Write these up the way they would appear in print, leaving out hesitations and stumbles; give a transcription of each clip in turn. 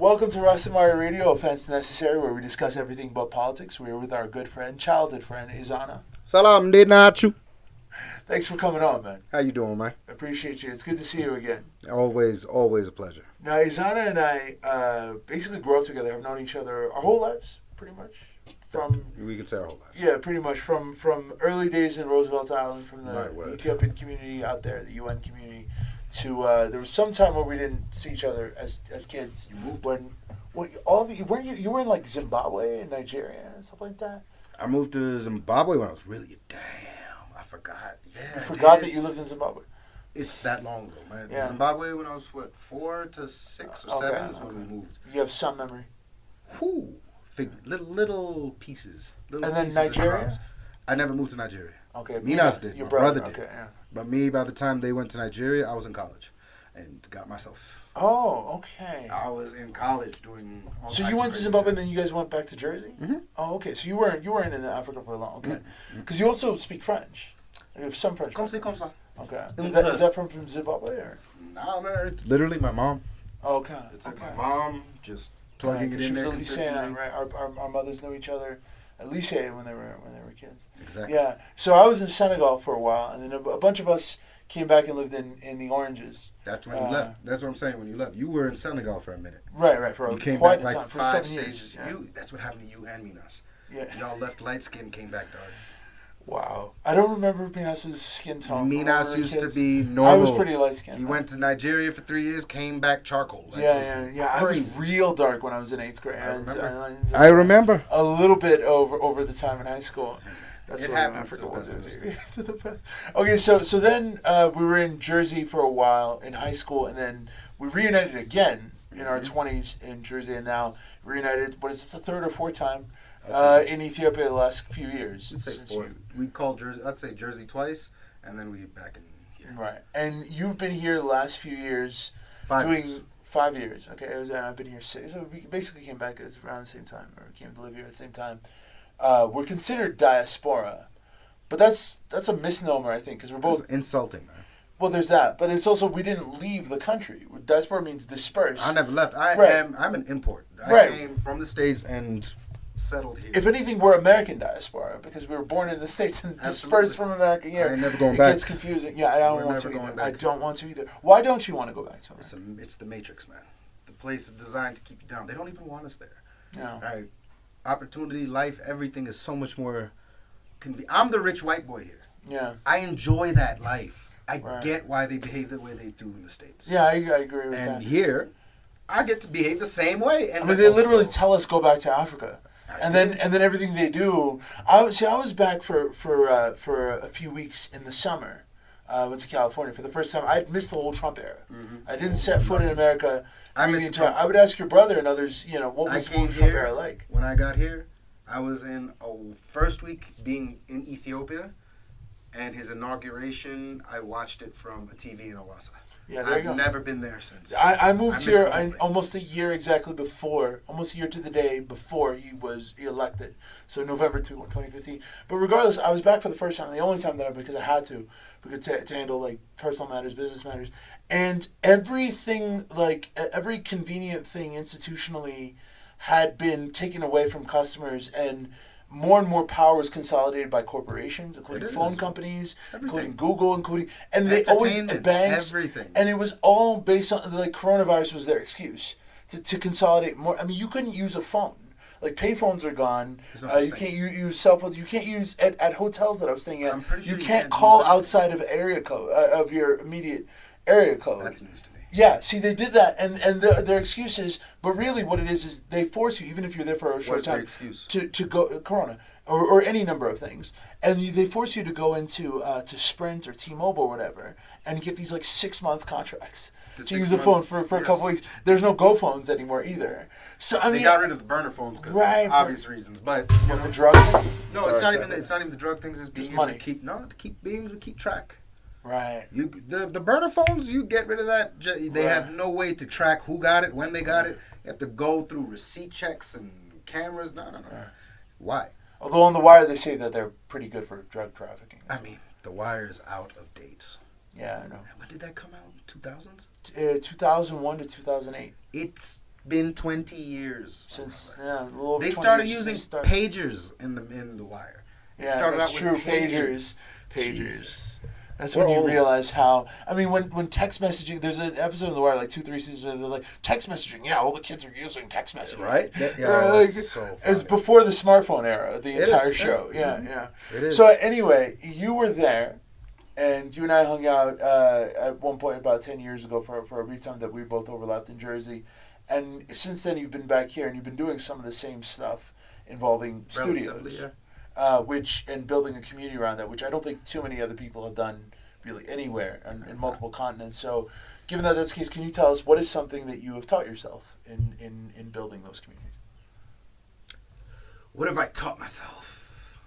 Welcome to Ras Temari Radio, Offense Necessary, where we discuss everything but politics. We're with our good friend, childhood friend, Ezana. Salam de nachu. Thanks for coming on, man. How you doing, man? Appreciate you. It's good to see you again. Always a pleasure. Now, Ezana and I basically grew up together. Have known each other our whole lives, pretty much. We can say our whole lives. Yeah, pretty much. From early days in Roosevelt Island, from the Ethiopian community out there, the UN community, to there was some time where we didn't see each other as kids. You moved? When all of you were in like Zimbabwe and Nigeria and stuff like that? I moved to Zimbabwe when I was really I forgot. Yeah. You forgot that you lived in Zimbabwe? It's that long ago, man. Yeah. Zimbabwe when I was 4 to 6 or 7 is when we moved. You have some memory. Whoo. Little pieces. And then Nigeria? I never moved to Nigeria. Okay. Minas did. My brother did. Okay, yeah. But me, by the time they went to Nigeria, I was in college and got myself. Oh, okay. I was in college doing all So you went to Zimbabwe and then you guys went back to Jersey? Mm-hmm. Oh, okay. So you weren't in Africa for a long. Okay. Because you also speak French. You have some French. Comme ça. Okay. Is that from Zimbabwe or? Nah, man. It's literally my mom. Oh, okay. It's like my mom just plugging it in there consistently. Right. Our mothers knew each other at Lycée when they were kids. Exactly. Yeah. So I was in Senegal for a while, and then a bunch of us came back and lived in the Oranges. That's when you left. That's what I'm saying. When you left, you were in Senegal for a minute. Right. For you came quite back a like time, for 5 7 years. Yeah. That's what happened to you and Minas. Yeah. Y'all left light skin, came back dark. Wow. I don't remember Minas's skin tone. Minas used to be normal. I was pretty light skinned. He went to Nigeria for 3 years, came back charcoal. Like, yeah. I was real dark when I was in 8th grade. I remember. A little bit over the time in high school. That's it what happens Africa was to the best. Okay, so then we were in Jersey for a while in high school, and then we reunited again in our 20s in Jersey, and now reunited. What is this, the third or fourth time in Ethiopia the last few years? I'd say fourth. We called Jersey. I'd say Jersey twice, and then we back in here. Right, and you've been here the last few years. 5 years. 5 years. Okay, I've been here 6. So we basically came back around the same time, or came to live here at the same time. We're considered diaspora, but that's a misnomer, I think, because we're both... It's insulting, man. Well, there's that, but it's also we didn't leave the country. Diaspora means dispersed. I never left. I'm an import. I came from the States and settled here. If anything, we're American diaspora because we were born in the States and dispersed from America here. I ain't never going back. It gets confusing. Yeah, I don't want to either. I don't want to either. Why don't you want to go back to it? It's the Matrix, man. The place is designed to keep you down. They don't even want us there. No. Right? Opportunity, life, everything is so much more convenient. I'm the rich white boy here. Yeah. I enjoy that life. I get why they behave the way they do in the States. Yeah, I agree with that. And here, I get to behave the same way. And they literally tell us go back to Africa. And then everything they do. I was back for a few weeks in the summer. I went to California for the first time. I missed the whole Trump era. Mm-hmm. I didn't set foot in America. I would ask your brother and others, what was the Trump era like? When I got here, I was in first week being in Ethiopia, and his inauguration, I watched it from a TV in Owassa. Yeah, there you go. I've never been there since. I moved here almost a year exactly before, almost a year to the day before he was elected. So November 2015. But regardless, I was back for the first time, the only time that because I had to handle like personal matters, business matters. And everything, like every convenient thing institutionally had been taken away from customers, and more power was consolidated by corporations, including phone companies, including Google, and they always banks, everything. And it was all based on like coronavirus was their excuse to consolidate more. I mean, you couldn't use a phone. Like payphones are gone. You can't use cell phones. You can't use at hotels that I was staying at. You can't call outside of area code of your immediate area code. That's news to me. Yeah, see, they did that, and their excuse is, but really what it is they force you, even if you're there for a short time, excuse? to go Corona or any number of things, and they force you to go into to Sprint or T-Mobile or whatever, and get these like 6-month contracts to use a phone for a couple weeks. There's no Go phones anymore either. So I mean, they got rid of the burner phones because of obvious reasons, but the drug thing? No, it's not even the drug things. It's being able money. To keep track. Right. The burner phones, you get rid of that. They have no way to track who got it, when they got it. You have to go through receipt checks and cameras. No. Why? Although on The Wire they say that they're pretty good for drug trafficking. I mean, The Wire is out of date. Yeah, I know. And when did that come out? 2000s? 2001 to 2008. It's been 20 years. Since, a little over They 20 started years using since they started. pagers in the wire. It Yeah, started that's out true. with Pagers. Jesus. That's We're when you old. realize how. I mean, when text messaging, there's an episode of The Wire, like 2-3 seasons ago, they're like, text messaging. Yeah, all the kids are using text messaging. Right? It's So before the smartphone era, the entire is, show. yeah. Yeah. It is. So anyway, you were there, and you and I hung out at one point about 10 years ago for a brief time that we both overlapped in Jersey. And since then, you've been back here, and you've been doing some of the same stuff involving Relatively, studios. yeah. And building a community around that, which I don't think too many other people have done really anywhere in multiple continents. So, given that that's the case, can you tell us what is something that you have taught yourself in building those communities? What have I taught myself?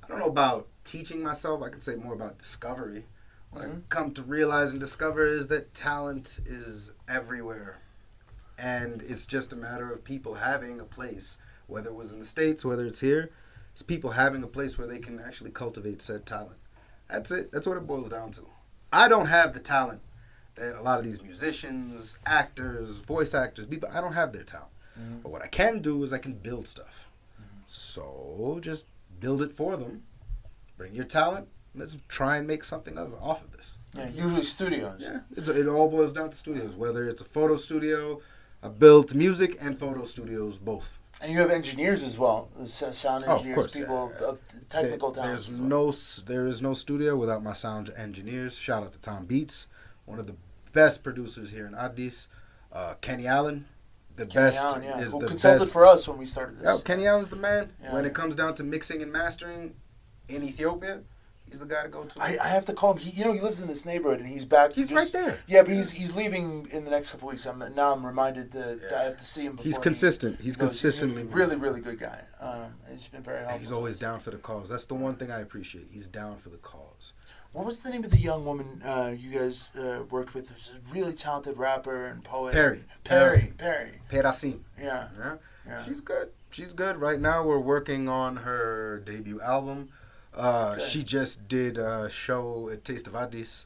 I don't know about teaching myself. I could say more about discovery. What I've come to realize and discover is that talent is everywhere. And it's just a matter of people having a place, whether it was in the States, whether it's here, it's people having a place where they can actually cultivate said talent. That's it. That's what it boils down to. I don't have the talent that a lot of these musicians, actors, voice actors, people, I don't have their talent. But what I can do is I can build stuff. So just build it for them. Bring your talent. Let's try and make something off of this. Yeah, usually studios. Yeah, it all boils down to studios. Whether it's a photo studio, I built music and photo studios both. And you have engineers as well, sound engineers, of course, people of technical talent. There is no studio without my sound engineers. Shout out to Tom Beats, one of the best producers here in Addis. Kenny Allen, who consulted for us when we started this. Yeah, Kenny Allen's the man. Yeah. When it comes down to mixing and mastering in Ethiopia, he's the guy to go to. I have to call him. He lives in this neighborhood, and he's back. He's right there. Yeah, but he's leaving in the next couple of weeks. I'm reminded that I have to see him before. He's consistent. He's consistently He's a really, really good guy. He's been very helpful. And he's always down for the cause. That's the one thing I appreciate. He's down for the cause. What was the name of the young woman you guys worked with? Who's a really talented rapper and poet. Perry. Perasim. Yeah. She's good. Right now we're working on her debut album. She just did a show at Taste of Addis.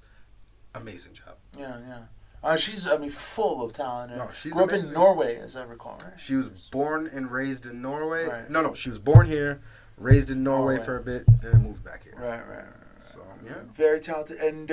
Amazing job. Yeah. She's full of talent. She's grew amazing. up in Norway, as I recall. Right? She was born and raised in Norway. Right. No, she was born here, raised in Norway for a bit, and then moved back here. Right. So yeah, very talented, and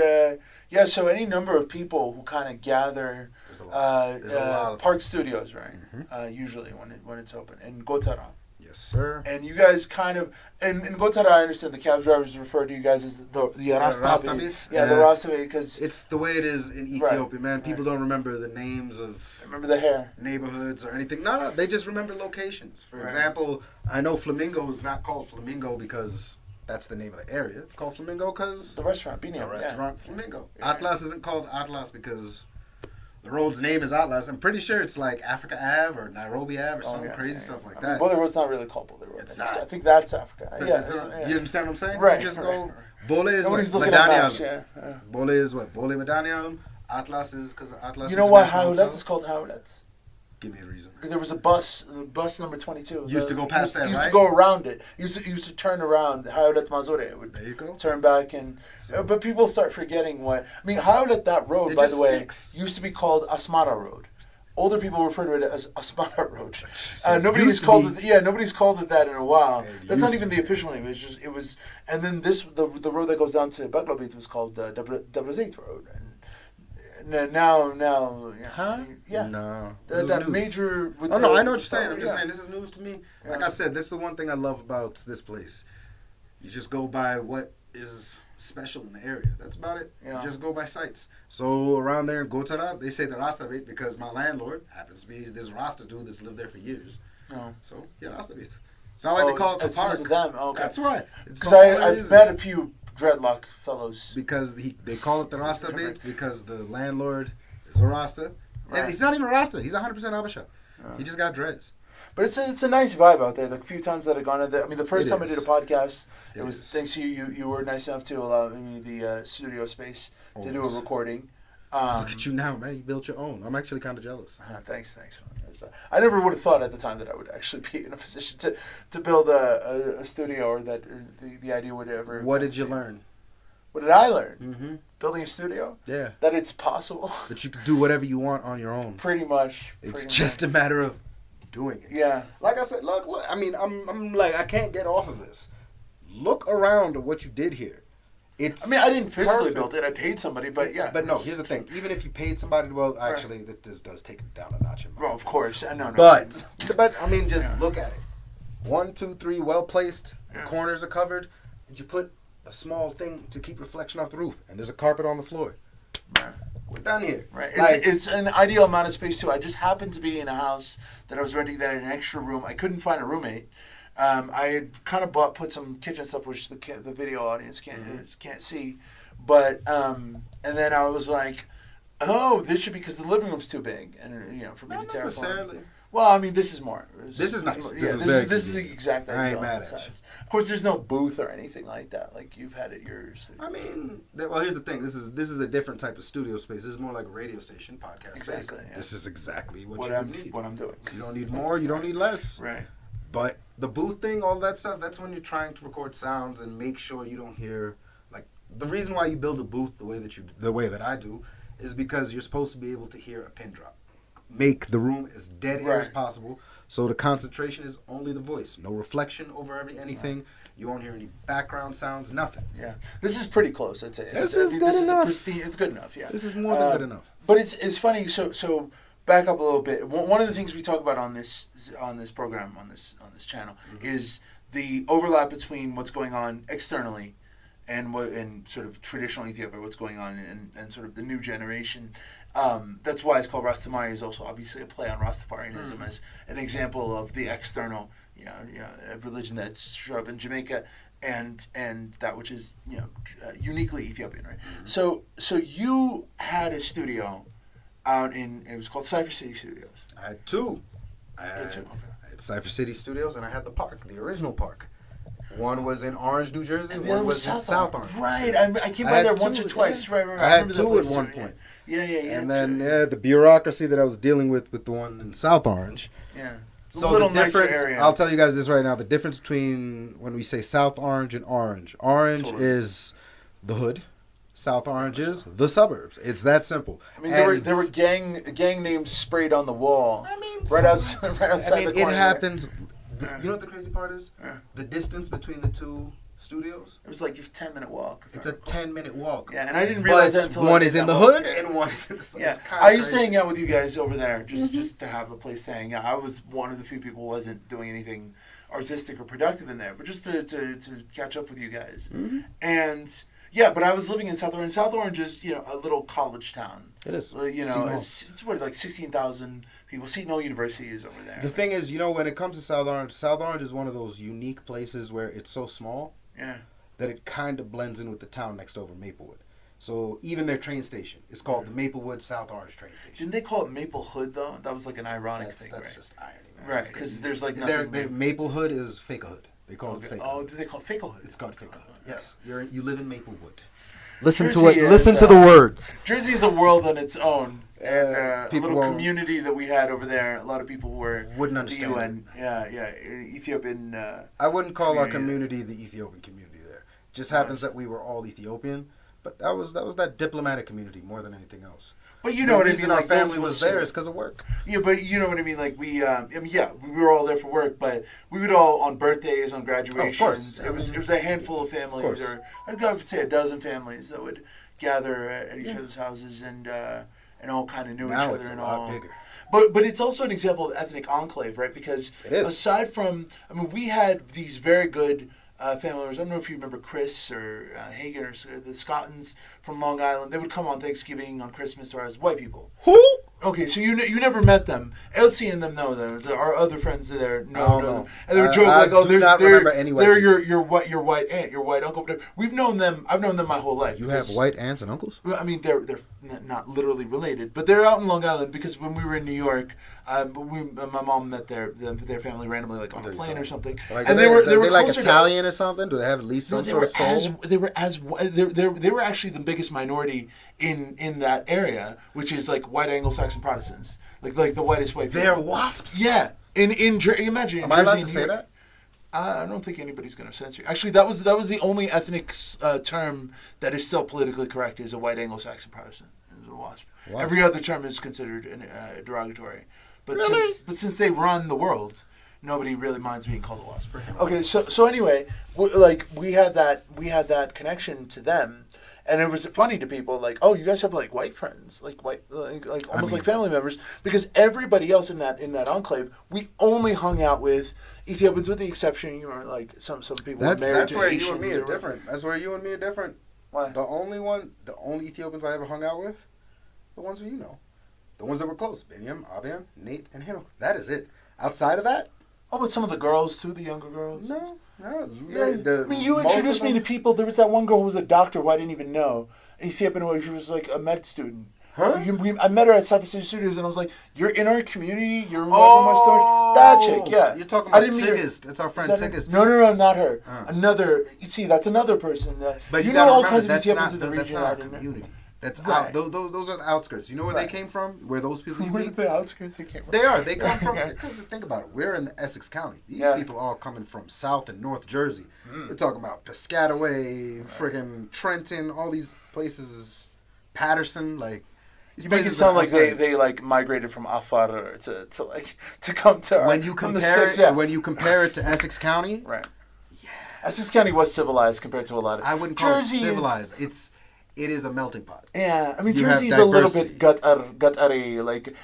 so any number of people who kind of gather. There's a lot. Park Studios, right? Usually when it's open, and Gotara. Yes, sir. And you guys kind of, and in Gotara, I understand the cab drivers refer to you guys as the Rastabit. Yeah, the Rastabit, because it's the way it is in Ethiopia, man. People don't remember the names of the hair neighborhoods or anything. No, they just remember locations. For example, I know Flamingo is not called Flamingo because that's the name of the area. It's called Flamingo because the restaurant, Flamingo. Yeah. Atlas isn't called Atlas because the road's name is Atlas. I'm pretty sure it's like Africa Ave or Nairobi Ave or some crazy stuff like that. Boulder Road's not really called Boulder Road. It's not. I think that's Africa. You understand what I'm saying? Right. You just go. Bole is Nobody's what? looking at maps, Bole is what? Bole Medanium. Atlas is because Atlas. You know why Howlet is called Howlet? Give me a reason. There was a bus number 22. Used to go past that, right? Used to go around it. Used to turn around. Howlet Mazore would there you go. Turn back and... but people start forgetting what... I mean, Howlet, that road, by the way, used to be called Asmara Road. Older people refer to it as Asmara Road. Nobody's called it that in a while. That's not even the official name. It was... And then the road that goes down to Baklobit was called Dabrazeit Road. Now, yeah. No. That major... I know what you're saying. I'm just saying, this is news to me. Like I said, this is the one thing I love about this place. You just go by what is special in the area. That's about it. Yeah. You just go by sites. So around there in Gotara, they say the Rastavit because my landlord happens to be this Rasta dude that's lived there for years. Oh. So, yeah, Rastavit. It's not like they call it the park. It's because of them. Okay. That's why. Because I've met a few dreadlock fellows. Because they call it the Rasta bit because the landlord is a Rasta. Right. And he's not even a Rasta. He's 100% Abasha. He just got dreads. But it's a nice vibe out there. The few times that I've gone there, I mean, the first time I did a podcast, it was thanks to you were nice enough to allow me the studio space to do a recording. Look at you now, man. You built your own. I'm actually kind of jealous. Thanks. I never would have thought at the time that I would actually be in a position to build a studio or that the idea would ever... What did you learn? What did I learn? Mm-hmm. Building a studio? Yeah. That it's possible. That you can do whatever you want on your own. Pretty much. It's just a matter of doing it. Yeah. Like I said, look. I mean, I'm like, I can't get off of this. Look around at what you did here. I mean, I didn't physically build it. I paid somebody, but yeah. But no, here's the thing. Even if you paid somebody, well, actually, this does take it down a notch. Well, of course. No. But I mean, just look at it. 1, 2, 3, well placed. The corners are covered, and you put a small thing to keep reflection off the roof, and there's a carpet on the floor. Right. We're done here. Right. It's an ideal amount of space too. I just happened to be in a house that I was renting that had an extra room. I couldn't find a roommate. I had kind of put some kitchen stuff, which the video audience can't see, but and then I was like, oh, this should be because the living room's too big, and for me Not to tear necessarily. Well, I mean, this is more. This is nice. This is the exact idea. I ain't mad at you. Of course, there's no booth or anything like that, like you've had at your studio. I mean, well, here's the thing. This is a different type of studio space. This is more like a radio station, podcast exactly, space. Yeah. This is exactly what you need. What I'm doing. You don't need more. You don't need less. Right. But the booth thing, all that stuff, that's when you're trying to record sounds and make sure you don't hear, like, the reason why you build a booth the way that I do is because you're supposed to be able to hear a pin drop. Make the room as dead air as possible, so the concentration is only the voice. No reflection over anything. Right. You won't hear any background sounds, nothing. Yeah. This is pretty close, I'd say. This is good enough. It's good enough, yeah. This is more than good enough. But it's funny, so back up a little bit. One of the things we talk about on this program, on this channel, is the overlap between what's going on externally and sort of traditional Ethiopia, what's going on and sort of the new generation. That's why it's called Ras Temari. Is also obviously a play on Rastafarianism as an example of the external, a religion that's showed up in Jamaica and that which is uniquely Ethiopian, right? So you had a studio out it was called Cypher City Studios. I had two. I had Cypher City Studios, and I had the original park. One was in Orange, New Jersey, and one was in South Orange. Right, I came by there once or twice. Yeah. Right. I had two at one point. Yeah. And then the bureaucracy that I was dealing with the one in South Orange. Yeah. So the difference, I'll tell you guys this right now, the difference between when we say South Orange and Orange. Orange is the hood. South Orange is the suburbs. It's that simple. I mean, there were gang names sprayed on the wall. I mean, right outside the corner. It happens. You know what the crazy part is? The distance between the two studios. It was like a 10-minute walk. It's a 10-minute walk. Yeah, and I didn't realize that until one is in the hood and one is in the suburbs. Yeah, I used to hang out with you guys over there just to have a place to hang out. I was one of the few people who wasn't doing anything artistic or productive in there, but just to catch up with you guys. And yeah, but I was living in South Orange. South Orange is a little college town. It is. It's like 16,000 people. Seton Hall University is over there. The thing is, when it comes to South Orange is one of those unique places where it's so small that it kind of blends in with the town next over, Maplewood. So even their train station is called the Maplewood South Orange train station. Didn't they call it Maplehood though? That was like an ironic thing, That's right? just irony, man. Right, because there's like nothing. Maplehood is Fakehood. They call it Fakehood. Oh, do they call it Fakehood? It's called Fakehood. Yes, you live in Maplewood. Listen to it. Jersey Listen to the words. Jersey is a world on its own. And a people little community that we had over there. A lot of people wouldn't understand. Ethiopian. I wouldn't call our community the Ethiopian community there. Just happens that we were all Ethiopian, but that was that diplomatic community more than anything else. But you know what I mean. Our family was there is because of work. Yeah, but you know what I mean. Like we were all there for work, but we would all on birthdays, on graduations. Oh, of course. It was a handful of families, or I'd say a dozen families that would gather at each other's houses and all kind of knew each other. It's and a lot bigger. But it's also an example of ethnic enclave, right? Because aside from, we had these very good family members. I don't know if you remember Chris or Hagen or the Scottons from Long Island. They would come on Thanksgiving, on Christmas, or as white people. Who? Okay, so you never met them. Elsie and them know them. Our other friends there know them. And they would joke they're your white aunt, your white uncle. We've known them. I've known them my whole life. You have white aunts and uncles? Well, I mean, they're not literally related, but they're out in Long Island because when we were in New York, my mom met their family randomly, like on a plane or something. Like, and they were like Italian or something. Do they have at least some sort of soul? They were actually the biggest minority in that area, which is like white Anglo-Saxon Protestants, like the whitest white people. They're wasps. Yeah, imagine. Am I allowed to say that? I don't think anybody's going to censor you. Actually, that was the only ethnic term that is still politically correct is a white Anglo-Saxon Protestant. Is a WASP. Every other term is considered derogatory. But really? since they run the world, nobody really minds being called a WASP. Okay, so anyway, we had that connection to them. And it was funny to people, like, oh, you guys have like white friends, like almost like family members, because everybody else in that enclave, we only hung out with Ethiopians, with the exception, like some people. That's where you and me are different. That's where you and me are different. Why? The only Ethiopians I ever hung out with, the ones who you know, the ones that were close, Benyam, Abiam, Nate, and Hinok. That is it. Outside of that. Oh, but some of the girls too, the younger girls. No. Yeah, you introduced me to people. There was that one girl who was a doctor who I didn't even know. Ethiopian, she was like a med student. Huh? I met her at Cypher City Studios, and I was like, "You're in our community. You're my story." That chick, yeah. You're talking about Tigist. It's our friend Tigist. No, not her. Another. You see, that's another person that. But you know all kinds of Ethiopians in the region. That's not our community. That's out. Those are the outskirts. You know where they came from? Where those people? Where the outskirts they came from? They are. They come from. Because think about it. We're in the Essex County. These people are all coming from South and North Jersey. We're talking about Piscataway, friggin' Trenton, all these places. Patterson, like. You make it sound like they like migrated from Afar to come to our, when you compare it to Essex County, right? Yeah, Essex County was civilized compared to a lot of. I wouldn't call it civilized. It is a melting pot. Yeah, I mean Jersey is a little bit gatari. Like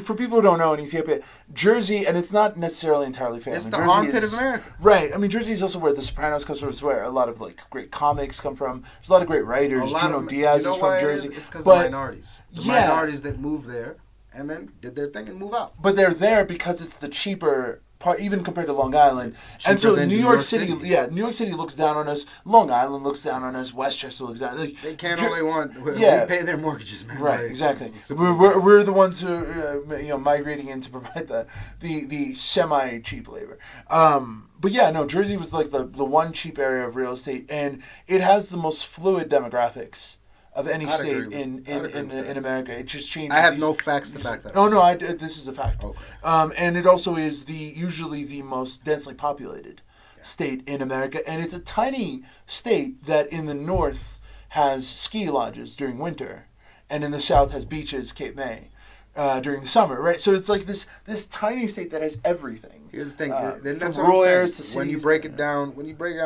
for people who don't know, in Ethiopia, Jersey, and it's not necessarily entirely famous. It's the armpit of America, right? I mean Jersey is also where The Sopranos comes from. It's where a lot of like great comics come from. There's a lot of great writers. Juno Diaz is from Jersey. It's because of minorities. Minorities that moved there and then did their thing and move out. But they're there because it's the cheaper part, even compared to Long Island. And so New York City, New York City looks down on us. Long Island looks down on us. Westchester looks down. Like, they can all they want. We pay their mortgages, man. Right, exactly. We're the ones who migrating in to provide the semi cheap labor. But yeah, no, Jersey was like the one cheap area of real estate, and it has the most fluid demographics of any state in America. It just changes. I have no facts to back that up. No, this is a fact. Okay. And it also is usually the most densely populated state in America, and it's a tiny state that in the north has ski lodges during winter, and in the south has beaches, Cape May, during the summer, right? So it's like this tiny state that has everything. Here's the thing. Then that's from rural areas to cities. When you break it down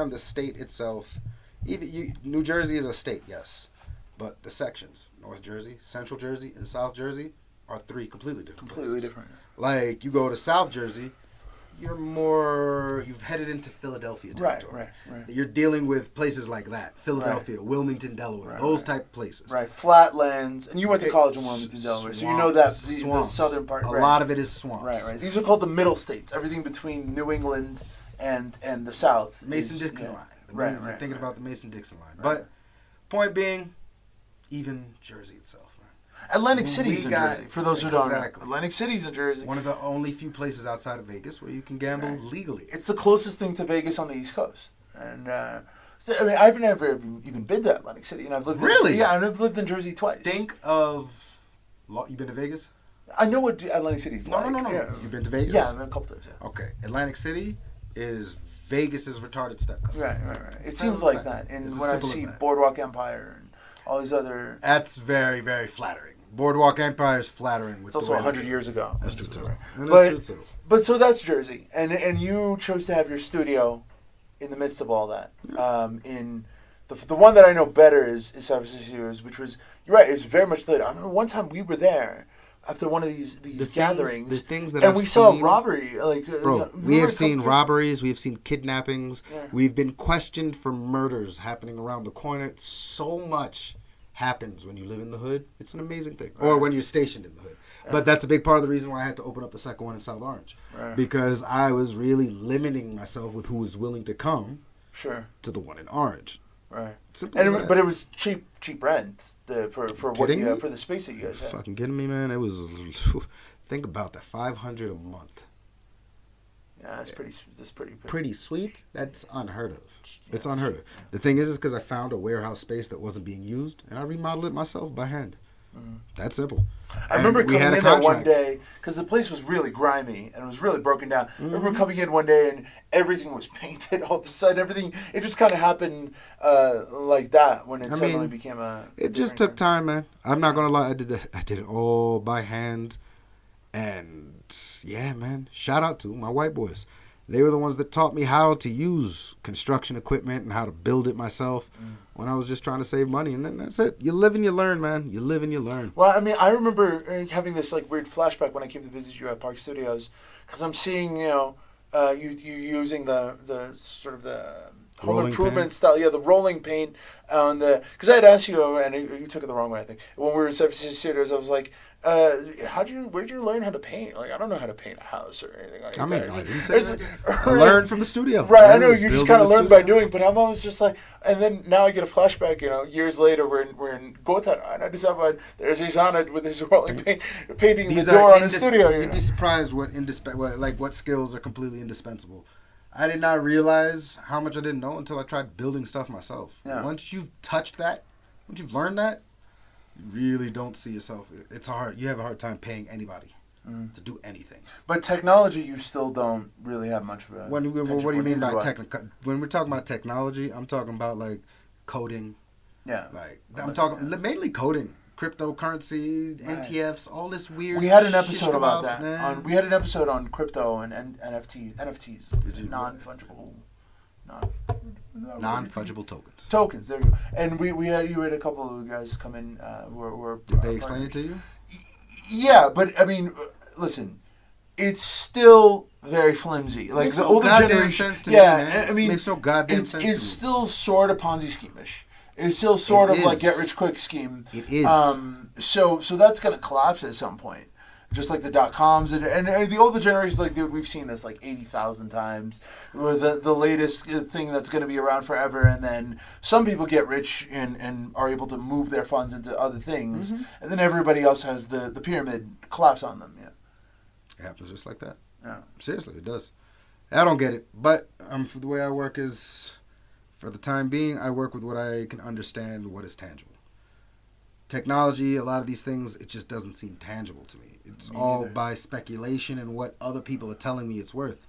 the state itself, New Jersey is a state, yes. But the sections, North Jersey, Central Jersey, and South Jersey, are three completely different places. Like, you go to South Jersey, you've headed into Philadelphia territory. Right. You're dealing with places like that. Philadelphia, Wilmington, Delaware, those type of places. Right, flatlands. And you went to college in Wilmington, Delaware, so you know that the southern part. A lot of it is swamps. Right. These are called the middle states. Everything between New England and the South. Mason-Dixon line. You're thinking about the Mason-Dixon line. But, point being, even Jersey itself, man. Atlantic City's in Jersey, for those who don't know. Atlantic City's in Jersey. One of the only few places outside of Vegas where you can gamble legally. It's the closest thing to Vegas on the East Coast. And, I've never even been to Atlantic City. And I've lived Really? And I've lived in Jersey twice. Think of... You been to Vegas? I know what Atlantic City's like. No. Yeah. You've been to Vegas? Yeah, I've been a couple times, yeah. Okay. Atlantic City is Vegas' retarded step cousin. Right. It seems like that. And when I see Boardwalk Empire and all these other... That's very, very flattering. Boardwalk Empire is flattering. It's also 100 years ago. That's true, too. But so that's Jersey. And you chose to have your studio in the midst of all that. In the one that I know better is San Francisco Studios, which was... You're right, it's very much lit. I remember one time we were there after one of these gatherings. The things that we saw a robbery. We have seen robberies. We have seen kidnappings. Yeah. We've been questioned for murders happening around the corner. So much happens when you live in the hood. It's an amazing thing. Right. Or when you're stationed in the hood. Yeah. But that's a big part of the reason why I had to open up the second one in South Orange. Right. Because I was really limiting myself with who was willing to come to the one in Orange. Right. But it was cheap rent. For the space that you guys had. Fucking kidding me, man? It was, think about that, $500 a month. Yeah, that's pretty sweet. That's unheard of. It's unheard of. The thing is because I found a warehouse space that wasn't being used, and I remodeled it myself by hand. That's simple. I remember coming in there one day, because the place was really grimy and it was really broken down. I remember coming in one day and everything was painted all of a sudden. It just kind of happened like that when it suddenly became a... It just took time, man. I'm not going to lie. I did it all by hand. And, yeah, man, shout out to my white boys. They were the ones that taught me how to use construction equipment and how to build it myself when I was just trying to save money. And then that's it. You live and you learn, man. You live and you learn. Well, I mean, I remember having this like weird flashback when I came to visit you at Park Studios, because I'm seeing, you using the sort of the home Rolling improvement paint. style, the rolling paint on the... Because I had asked you, and you took it the wrong way, I think. When we were in San Francisco Studios, I was like, where'd you learn how to paint? Like, I don't know how to paint a house or anything like that. I didn't take it. I learned from the studio. Right, I know, you just kind of learned by doing, but I'm always just like, and then now I get a flashback, years later, we're in Gotha, and I discovered there's Ezana with his rolling paint, painting the door on his studio. You'd be surprised what skills are completely indispensable. I did not realize how much I didn't know until I tried building stuff myself. Yeah. Once you've touched that, once you've learned that, you really don't see yourself. It's hard. You have a hard time paying anybody to do anything. But technology, you still don't really have much of a... What do you mean by technical? When we're talking about technology, I'm talking about like coding. Yeah. I'm talking mainly coding, cryptocurrency, NTFs, all this weird. We had an episode about that. We had an episode on crypto and NFTs, non-fungible tokens. Tokens, there you go. And you had a couple of guys come in who were Did they explain it to you? Yeah, but I mean, listen, it's still very flimsy. Like makes the no older generation, sense to me, man. I mean, makes no goddamn sense to me. It's still sort of Ponzi scheme-ish. It's still sort of like get rich quick scheme. It is. So that's gonna collapse at some point. Just like the .coms and the older generation's like, dude, we've seen this like 80,000 times. Or the latest thing that's going to be around forever, and then some people get rich and are able to move their funds into other things, and then everybody else has the pyramid collapse on them. Yeah, it happens just like that. Yeah, seriously, it does. I don't get it, but for the way I work is, for the time being, I work with what I can understand, what is tangible. Technology, a lot of these things, it just doesn't seem tangible to me. It's all by speculation and what other people are telling me it's worth.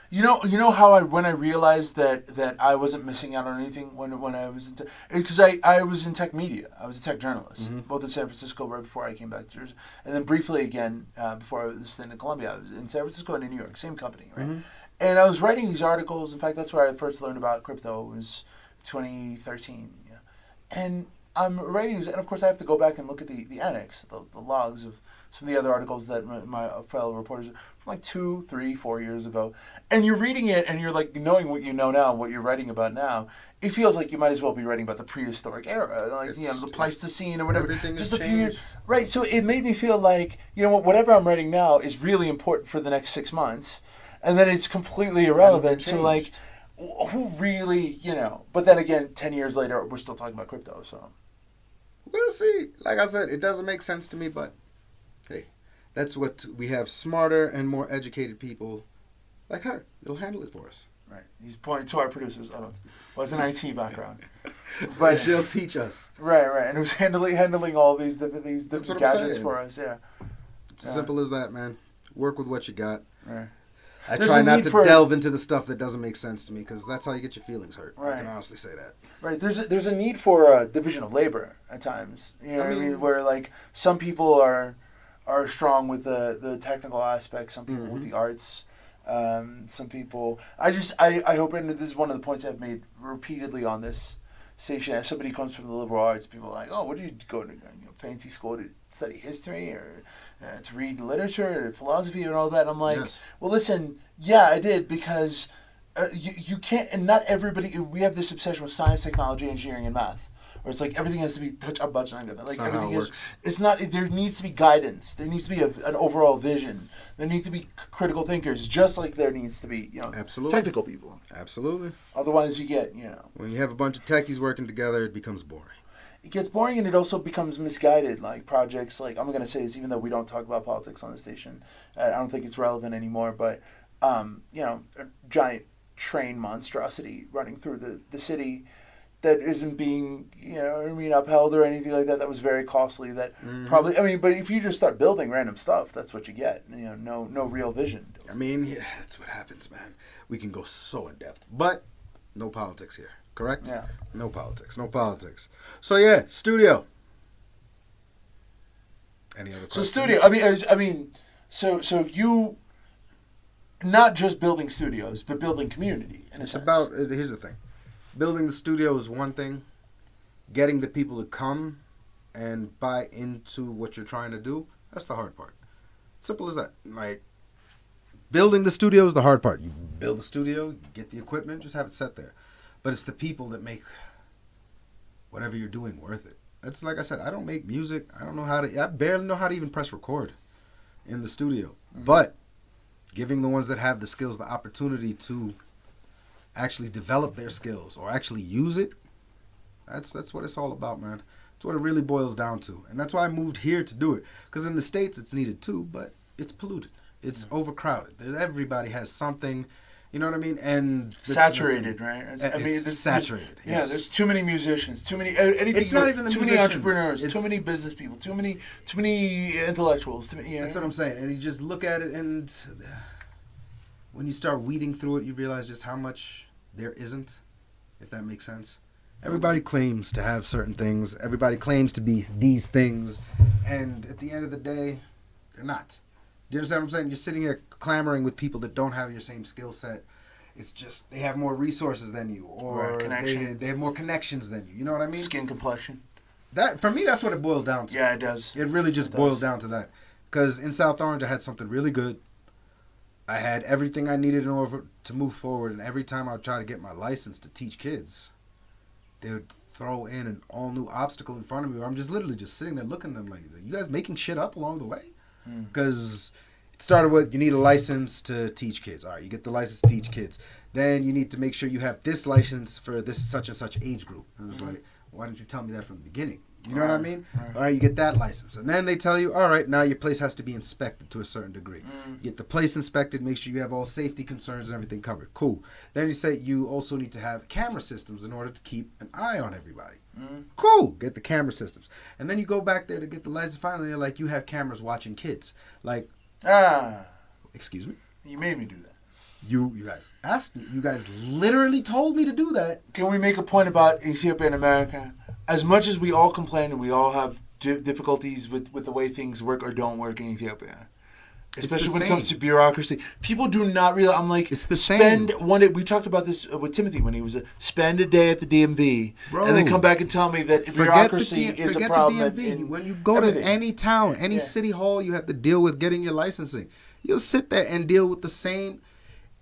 You know how when I realized that I wasn't missing out on anything when I was because I was in tech media. I was a tech journalist, both in San Francisco right before I came back to Jersey, and then briefly again before I was in Colombia. I was in San Francisco and in New York, same company, right? And I was writing these articles. In fact, that's where I first learned about crypto. It was 2013, and I'm writing these, and of course I have to go back and look at the annex, the logs of some of the other articles that my fellow reporters from like 2, 3, 4 years ago. And you're reading it and you're like knowing what you know now, what you're writing about now. It feels like you might as well be writing about the prehistoric era, like the Pleistocene or whatever. Just a few years, right? So it made me feel like whatever I'm writing now is really important for the next 6 months, and then it's completely irrelevant. So like, who really, But then again, 10 years later, we're still talking about crypto. So we'll see. Like I said, it doesn't make sense to me, but hey, that's what we have: smarter and more educated people like her. They'll handle it for us. Right. He's pointing to our producers. I was an IT background, but she'll teach us. Right, and who's handling all these different gadgets for us? Yeah. It's as simple as that, man. Work with what you got. Right. I try not to delve into the stuff that doesn't make sense to me, because that's how you get your feelings hurt. Right. I can honestly say that. Right. There's a need for a division of labor at times. What I mean? Where like some people are strong with the technical aspects, some people with the arts, some people. I hope, and this is one of the points I've made repeatedly on this station. As somebody who comes from the liberal arts, people are like, oh, what did you go to fancy school to study history or to read literature or philosophy and all that? I'm like, well, listen, yeah, I did, because you can't, and not everybody. We have this obsession with science, technology, engineering, and math, where it's like everything has to be touch up, like everything is. It's not. There needs to be guidance. There needs to be an overall vision. There need to be critical thinkers, just like there needs to be, absolutely, technical people. Absolutely. Otherwise, you get, when you have a bunch of techies working together, it becomes boring. It gets boring, and it also becomes misguided. Like projects, like I'm going to say this, even though we don't talk about politics on the station, I don't think it's relevant anymore. But a giant train monstrosity running through the city, that isn't being, upheld or anything like that. That was very costly. That probably, but if you just start building random stuff, that's what you get. No real vision. I mean, yeah, that's what happens, man. We can go so in depth, but no politics here, correct? Yeah. No politics. So yeah, studio. Any other questions? So studio. So you, not just building studios, but building community. It's about. Here's the thing. Building the studio is one thing. Getting the people to come and buy into what you're trying to do, that's the hard part. Simple as that. Like, building the studio is the hard part. You build the studio, you get the equipment, just have it set there. But it's the people that make whatever you're doing worth it. It's like I said, I don't make music. I barely know how to even press record in the studio. Mm-hmm. But giving the ones that have the skills the opportunity to actually develop their skills or actually use it, that's what it's all about, man. That's what it really boils down to. And that's why I moved here to do it. Because in the States, it's needed too, but it's polluted. It's overcrowded. Everybody has something, you know what I mean? And saturated, right? It's saturated. Yeah, there's too many musicians, too many it's not even the too musicians. Many entrepreneurs, too many business people, too many intellectuals. That's what I'm saying. And you just look at it, and when you start weeding through it, you realize just how much there isn't, if that makes sense. Everybody claims to have certain things. Everybody claims to be these things. And at the end of the day, they're not. Do you understand what I'm saying? You're sitting here clamoring with people that don't have your same skill set. It's just they have more resources than you, or they have more connections than you. You know what I mean? Skin complexion. That, for me, that's what it boiled down to. Yeah, it does. It really just boiled down to that. Because in South Orange, I had something really good. I had everything I needed in order to move forward. And every time I would try to get my license to teach kids, they would throw in an all-new obstacle in front of me where I'm just literally just sitting there looking at them like, are you guys making shit up along the way? Because it started with, you need a license to teach kids. All right, you get the license to teach kids. Then you need to make sure you have this license for this such and such age group. And it was like, why didn't you tell me that from the beginning? You know what I mean? Right. All right, you get that license. And then they tell you, all right, now your place has to be inspected to a certain degree. You get the place inspected, make sure you have all safety concerns and everything covered. Cool. Then you say you also need to have camera systems in order to keep an eye on everybody. Cool. Get the camera systems. And then you go back there to get the license. Finally, they're like, you have cameras watching kids. Like, excuse me? You made me do that. You guys asked me. You guys literally told me to do that. Can we make a point about Ethiopia and America? As much as we all complain and we all have difficulties with the way things work or don't work in Ethiopia, especially when it comes to bureaucracy, people do not realize. I'm like, it's the same. We talked about this with Timothy when he was spend a day at the DMV, and then come back and tell me that bureaucracy is a problem. When you go to any town, any city hall, you have to deal with getting your licensing. You'll sit there and deal with the same.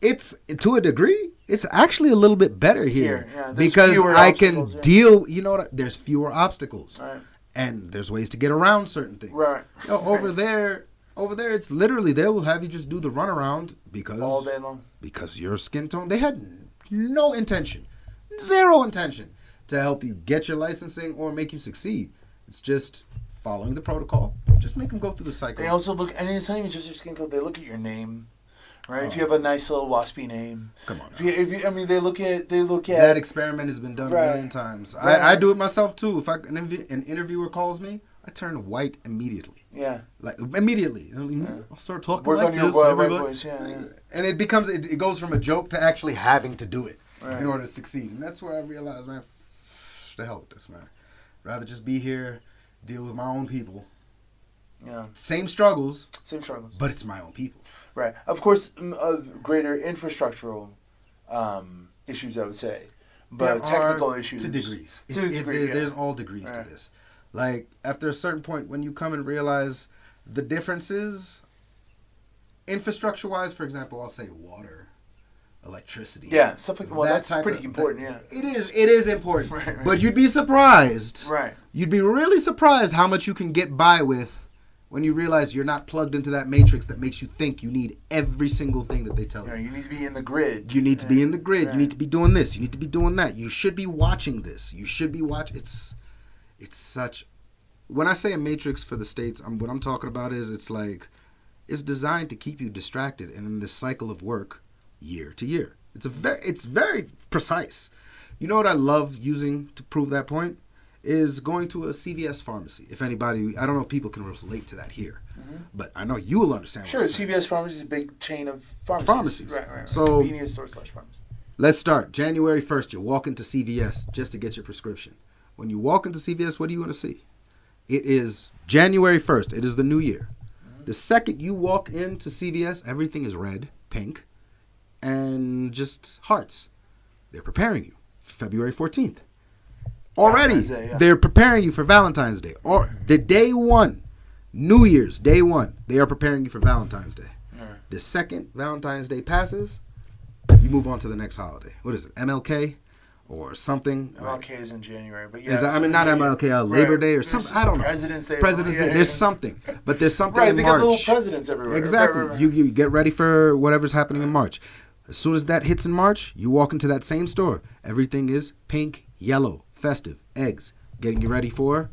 It's, to a degree, it's actually a little bit better here because I can deal, there's fewer obstacles. Right. And there's ways to get around certain things. Right. Over there, it's literally, they will have you just do the runaround because all day long. Because your skin tone, they had no intention, zero intention to help you get your licensing or make you succeed. It's just following the protocol. Just make them go through the cycle. They also look, and it's not even just your skin color, they look at your name. Right, if you have a nice little waspy name, come on. They look at that experiment has been done a million times. Right. I do it myself too. If an interviewer calls me, I turn white immediately. Yeah, like immediately. I'll start talking Work like on your voice. Yeah. And it goes from a joke to actually having to do it in order to succeed. And that's where I realized, man, the hell with this, man. Rather just be here, deal with my own people. Yeah. Same struggles, but it's my own people. Right. Of course, greater infrastructural issues, I would say. But technical issues. To degrees. There's all degrees to this. Like, after a certain point, when you come and realize the differences, infrastructure-wise, for example, I'll say water, electricity. Yeah, stuff like that. Well, that's pretty important, yeah. It is important. Right. But you'd be surprised. Right. You'd be really surprised how much you can get by with when you realize you're not plugged into that matrix that makes you think you need every single thing that they tell you. You need to be in the grid. You need to be in the grid. Right. You need to be doing this. You need to be doing that. You should be watching this. You should be watching. It's such... When I say a matrix for the States, what I'm talking about is it's designed to keep you distracted and in this cycle of work year to year. It's very precise. You know what I love using to prove that point? Is going to a CVS pharmacy. If anybody, I don't know if people can relate to that here, but I know you will understand. Sure, CVS pharmacy is a big chain of pharmacies. Right. So, convenience store / pharmacy. Let's start. January 1st, you walk into CVS just to get your prescription. When you walk into CVS, what do you want to see? It is January 1st. It is the new year. The second you walk into CVS, everything is red, pink, and just hearts. They're preparing you for February 14th. Already, they're preparing you for Valentine's Day. Or the day one, New Year's, day one, they are preparing you for Valentine's Day. The second Valentine's Day passes, you move on to the next holiday. What is it, MLK or something? MLK is in January, but not MLK, Labor Day or something. I don't know. President's Day. There's something, but there's something in March. March. They got little presidents everywhere. Exactly. Right. You get ready for whatever's happening in March. As soon as that hits in March, you walk into that same store. Everything is pink, yellow, festive, eggs, getting you ready for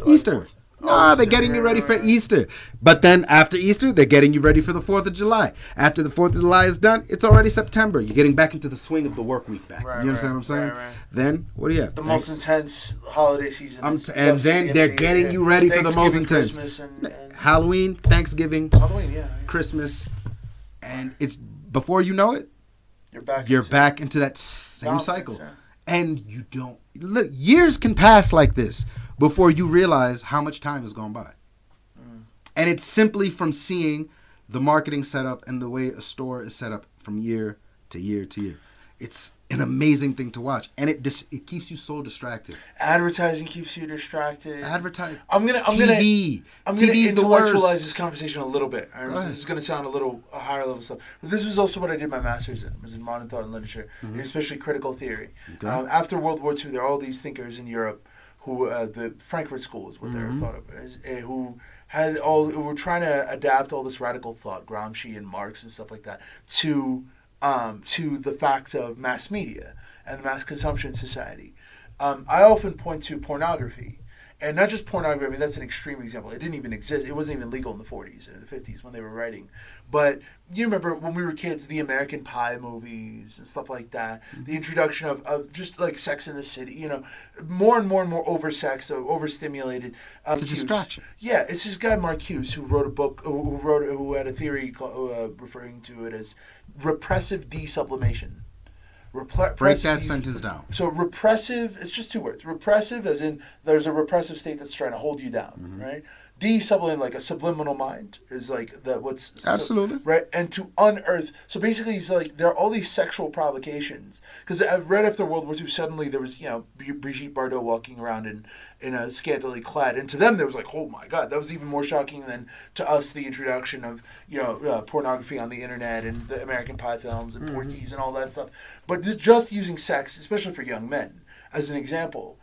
Easter. They're getting you ready for Easter. But then after Easter, they're getting you ready for the 4th of July. After the 4th of July is done, it's already September. You're getting back into the swing of the work week back. You understand what I'm saying? Right. Then, what do you have? The most intense holiday season. And then they're getting you ready for the most intense. Christmas and Halloween, Thanksgiving, Christmas. And it's before you know it, you're back into that same cycle. Yeah. And you don't look. Years can pass like this before you realize how much time has gone by. And it's simply from seeing the marketing setup and the way a store is set up from year to year to year. It's an amazing thing to watch, and it keeps you so distracted. Advertising keeps you distracted. I'm gonna intellectualize this conversation a little bit. This is gonna sound a little higher level stuff, but this was also what I did my master's in. Was in modern thought and literature, especially critical theory. Okay. After World War II, there are all these thinkers in Europe who the Frankfurt School is what they're thought of as, who were trying to adapt all this radical thought, Gramsci and Marx and stuff like that, to the fact of mass media and mass consumption society. I often point to pornography, and not just pornography. I mean, that's an extreme example. It didn't even exist. It wasn't even legal in the 40s or the 50s when they were writing. But you remember when we were kids, the American Pie movies and stuff like that, the introduction of just like Sex in the City, more and more oversexed, overstimulated. It's a distraction. Yeah, it's this guy Marcuse who wrote a book, who had a theory referring to it as repressive desublimation. Break that sentence down. So repressive, it's just two words. Repressive as in there's a repressive state that's trying to hold you down, right? Desublimate, like a subliminal mind, is like what's... Absolutely. Right? And to unearth... So basically, it's like there are all these sexual provocations. Because right after World War II, suddenly there was, Brigitte Bardot walking around in a scantily clad. And to them, there was like, oh my God, that was even more shocking than to us the introduction of, pornography on the internet and the American Pie films and Porky's and all that stuff. But just using sex, especially for young men, as an example...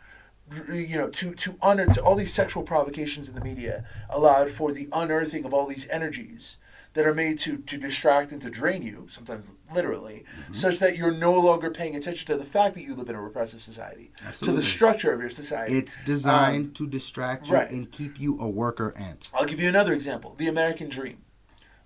to unearth all these sexual provocations in the media allowed for the unearthing of all these energies that are made to distract and to drain you, sometimes literally, such that you're no longer paying attention to the fact that you live in a repressive society, to the structure of your society. It's designed to distract you and keep you a worker ant. I'll give you another example, the American dream.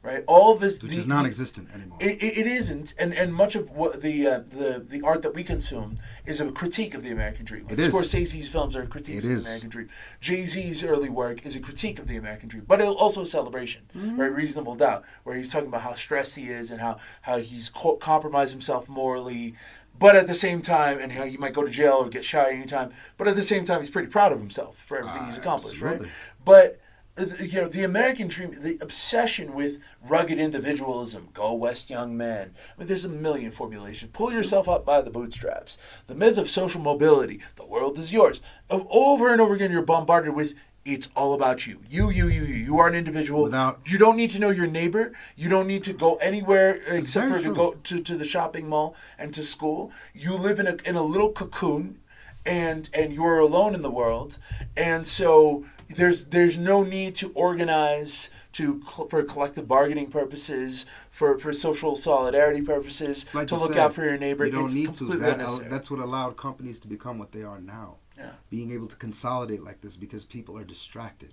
Right, all of this, which is non-existent anymore. It isn't, and much of what the art that we consume is a critique of the American dream. Like Scorsese's films are critiques of the American dream. Jay-Z's early work is a critique of the American dream, but also a celebration. Right, Reasonable Doubt, where he's talking about how stressed he is and how he's compromised himself morally. But at the same time, and how you might go to jail or get shot anytime, but at the same time, he's pretty proud of himself for everything he's accomplished. Absolutely. Right, but. The American dream, the obsession with rugged individualism, go west, young man. I mean, there's a million formulations. Pull yourself up by the bootstraps. The myth of social mobility, the world is yours. Over and over again, you're bombarded with, it's all about you. You are an individual. You don't need to know your neighbor. You don't need to go anywhere except for to go to the shopping mall and to school. You live in a little cocoon, and you're alone in the world, and so... There's no need to organize for collective bargaining purposes, for social solidarity purposes, like to look out for your neighbor. You don't need to. That's what allowed companies to become what they are now. Yeah. Being able to consolidate like this because people are distracted.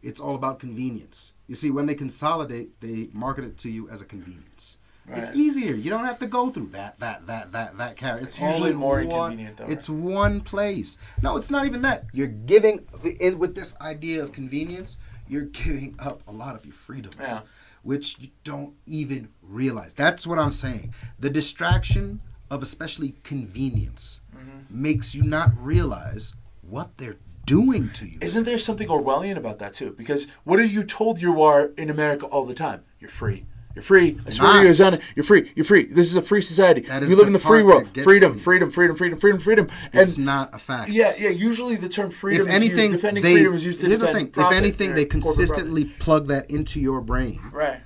It's all about convenience. You see, when they consolidate, they market it to you as a convenience. Right. It's easier. You don't have to go through that carrot. It's usually more inconvenient, though. It's one place. No, it's not even that. You're giving, with this idea of convenience, you're giving up a lot of your freedoms, which you don't even realize. That's what I'm saying. The distraction of especially convenience makes you not realize what they're doing to you. Isn't there something Orwellian about that, too? Because what are you told you are in America all the time? You're free. You're free. I swear to you, Ezana, you're free. You're free. This is a free society. You live in the free world. Freedom. And it's not a fact. Yeah. Usually the term freedom defending freedom is used to defend profit. If anything, they consistently plug that into your brain. Right.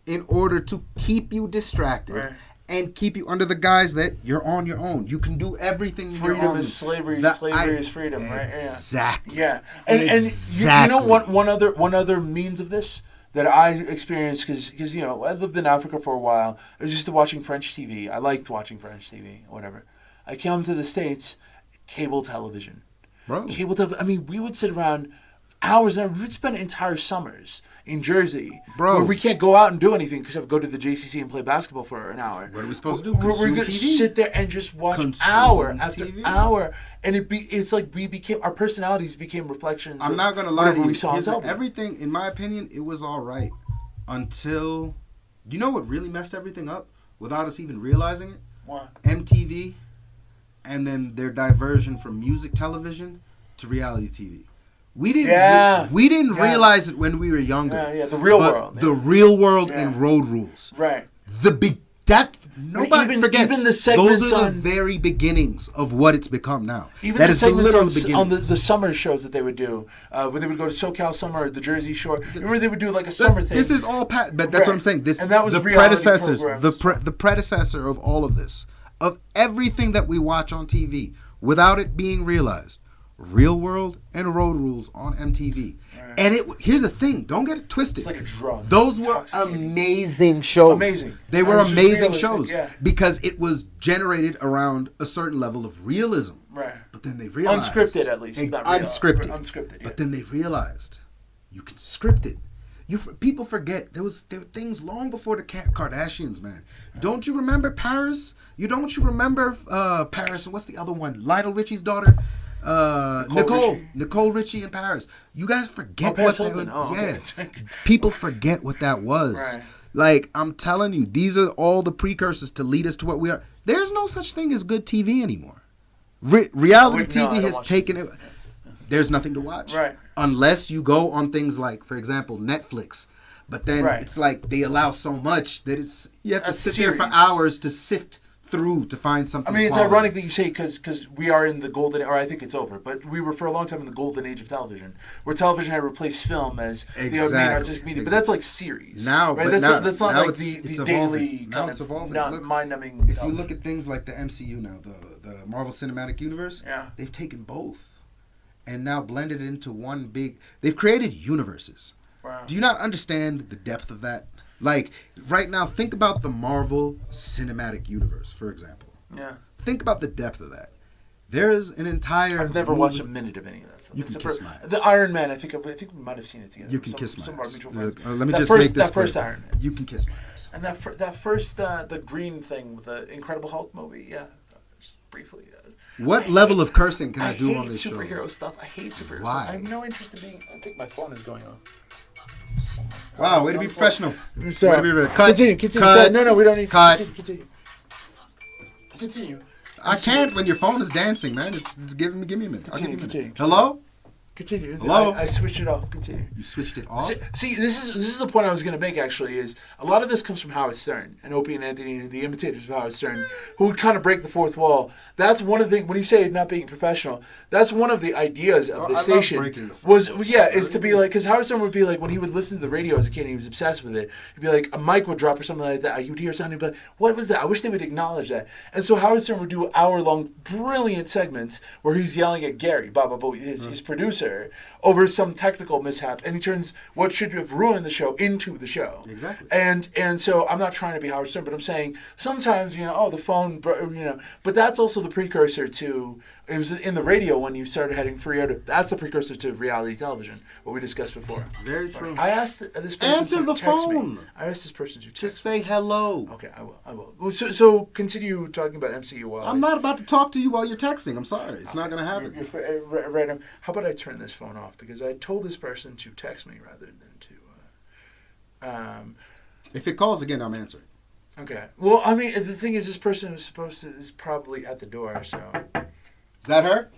In order to keep you distracted and keep you under the guise that you're on your own. You can do everything on your own. Freedom is slavery. Slavery is freedom, right? Exactly. Yeah. And you know one other means of this that I experienced, because I lived in Africa for a while. I was used to watching French TV. I liked watching French TV, whatever. I came to the States, cable television. Bro. Cable television. I mean, we would sit around hours and we would spend entire summers in Jersey, where we can't go out and do anything because I have to go to the JCC and play basketball for an hour. What are we supposed to do? We're going to sit there and just watch hour after hour, and it's like our personalities became reflections. I'm not going to lie to you. We saw on television. Everything, in my opinion, it was all right until. Do you know what really messed everything up without us even realizing it? What? MTV, and then their diversion from music television to reality TV. We didn't realize it when we were younger. Yeah, the real world. The real world and road rules. Right. Nobody forgets. Even the segments those are the very beginnings of what it's become now. Even the segments on the summer shows that they would do, when they would go to SoCal Summer or the Jersey Shore. Remember they would do like a summer thing. This is all but that's what I'm saying. And that was the predecessors, the predecessor of all of this, of everything that we watch on TV, without it being realized. Real World and Road Rules on MTV. Right. And here's the thing, don't get it twisted. It's like a drug. Those were amazing shows. Amazing. They were amazing shows because it was generated around a certain level of realism. Right. But then they realized. Unscripted, at least. Unscripted. But then they realized you can script it. People forget there were things long before the Kardashians, man. Don't you remember Paris? Don't you remember Paris? And what's the other one? Lionel Richie's daughter? Nicole Richie in Paris. You guys forget what that was. People forget what that was. Right. Like, I'm telling you, these are all the precursors to lead us to what we are. There's no such thing as good TV anymore. Reality TV has taken it. There's nothing to watch. Right. Unless you go on things like, for example, Netflix. But then it's like they allow so much that you have to sit there for hours to sift through to find something. I mean, it's ironic that you say because we are in the golden, or I think it's over, but we were for a long time in the golden age of television, where television had replaced film as the main artistic medium. But that's like series. Now, right? That's not like the daily kind of mind-numbing. If you look at things like the MCU now, the Marvel Cinematic Universe, they've taken both and now blended it into one big. They've created universes. Wow. Do you not understand the depth of that? Like, right now, think about the Marvel Cinematic Universe, for example. Yeah. Think about the depth of that. There is an entire... I've never watched a minute of any of that stuff. You can kiss my ass. The Iron Man, I think we might have seen it together. You can kiss my ass. Let me just make this that first Iron Man. You can kiss my ass. And that first, the green thing with the Incredible Hulk movie, just briefly. What level of cursing can I do on this show? I hate superhero stuff. I hate superhero Why? stuff. I have no interest in being... I think my phone is going off. Wow, way to be professional. Sorry. Way to be Continue. Cut. No, we don't need to. Continue. I can't when your phone is dancing, man. It's give me a minute. Continue. Hello? Continue. Hello? I switched it off. Continue. You switched it off? See, this is the point I was going to make, actually, is a lot of this comes from Howard Stern and Opie and Anthony, the imitators of Howard Stern, who would kind of break the fourth wall. That's one of the, when you say not being professional, that's one of the ideas of the station. Is to be like, because Howard Stern would be like, when he would listen to the radio as a kid, he was obsessed with it, he'd be like, a mic would drop or something like that, you'd hear something, he'd be like, what was that? I wish they would acknowledge that. And so Howard Stern would do hour-long, brilliant segments where he's yelling at Gary, his producer, over some technical mishap, and he turns what should have ruined the show into the show. Exactly. And so I'm not trying to be Howard Stern, but I'm saying sometimes the phone, but that's also the precursor to It was in the radio when you started heading free out. That's the precursor to reality television, what we discussed before. Very true. I asked this person Answer to the text phone. me. I asked this person to text Just say hello. Okay, I will. Well, so continue talking about MCU while I'm not about to talk to you while you're texting. I'm sorry. It's not going to happen. You're right. How about I turn this phone off? Because I told this person to text me rather than to... If it calls again, I'm answering. Okay. Well, I mean, the thing is, this person is probably at the door, so... Is that her?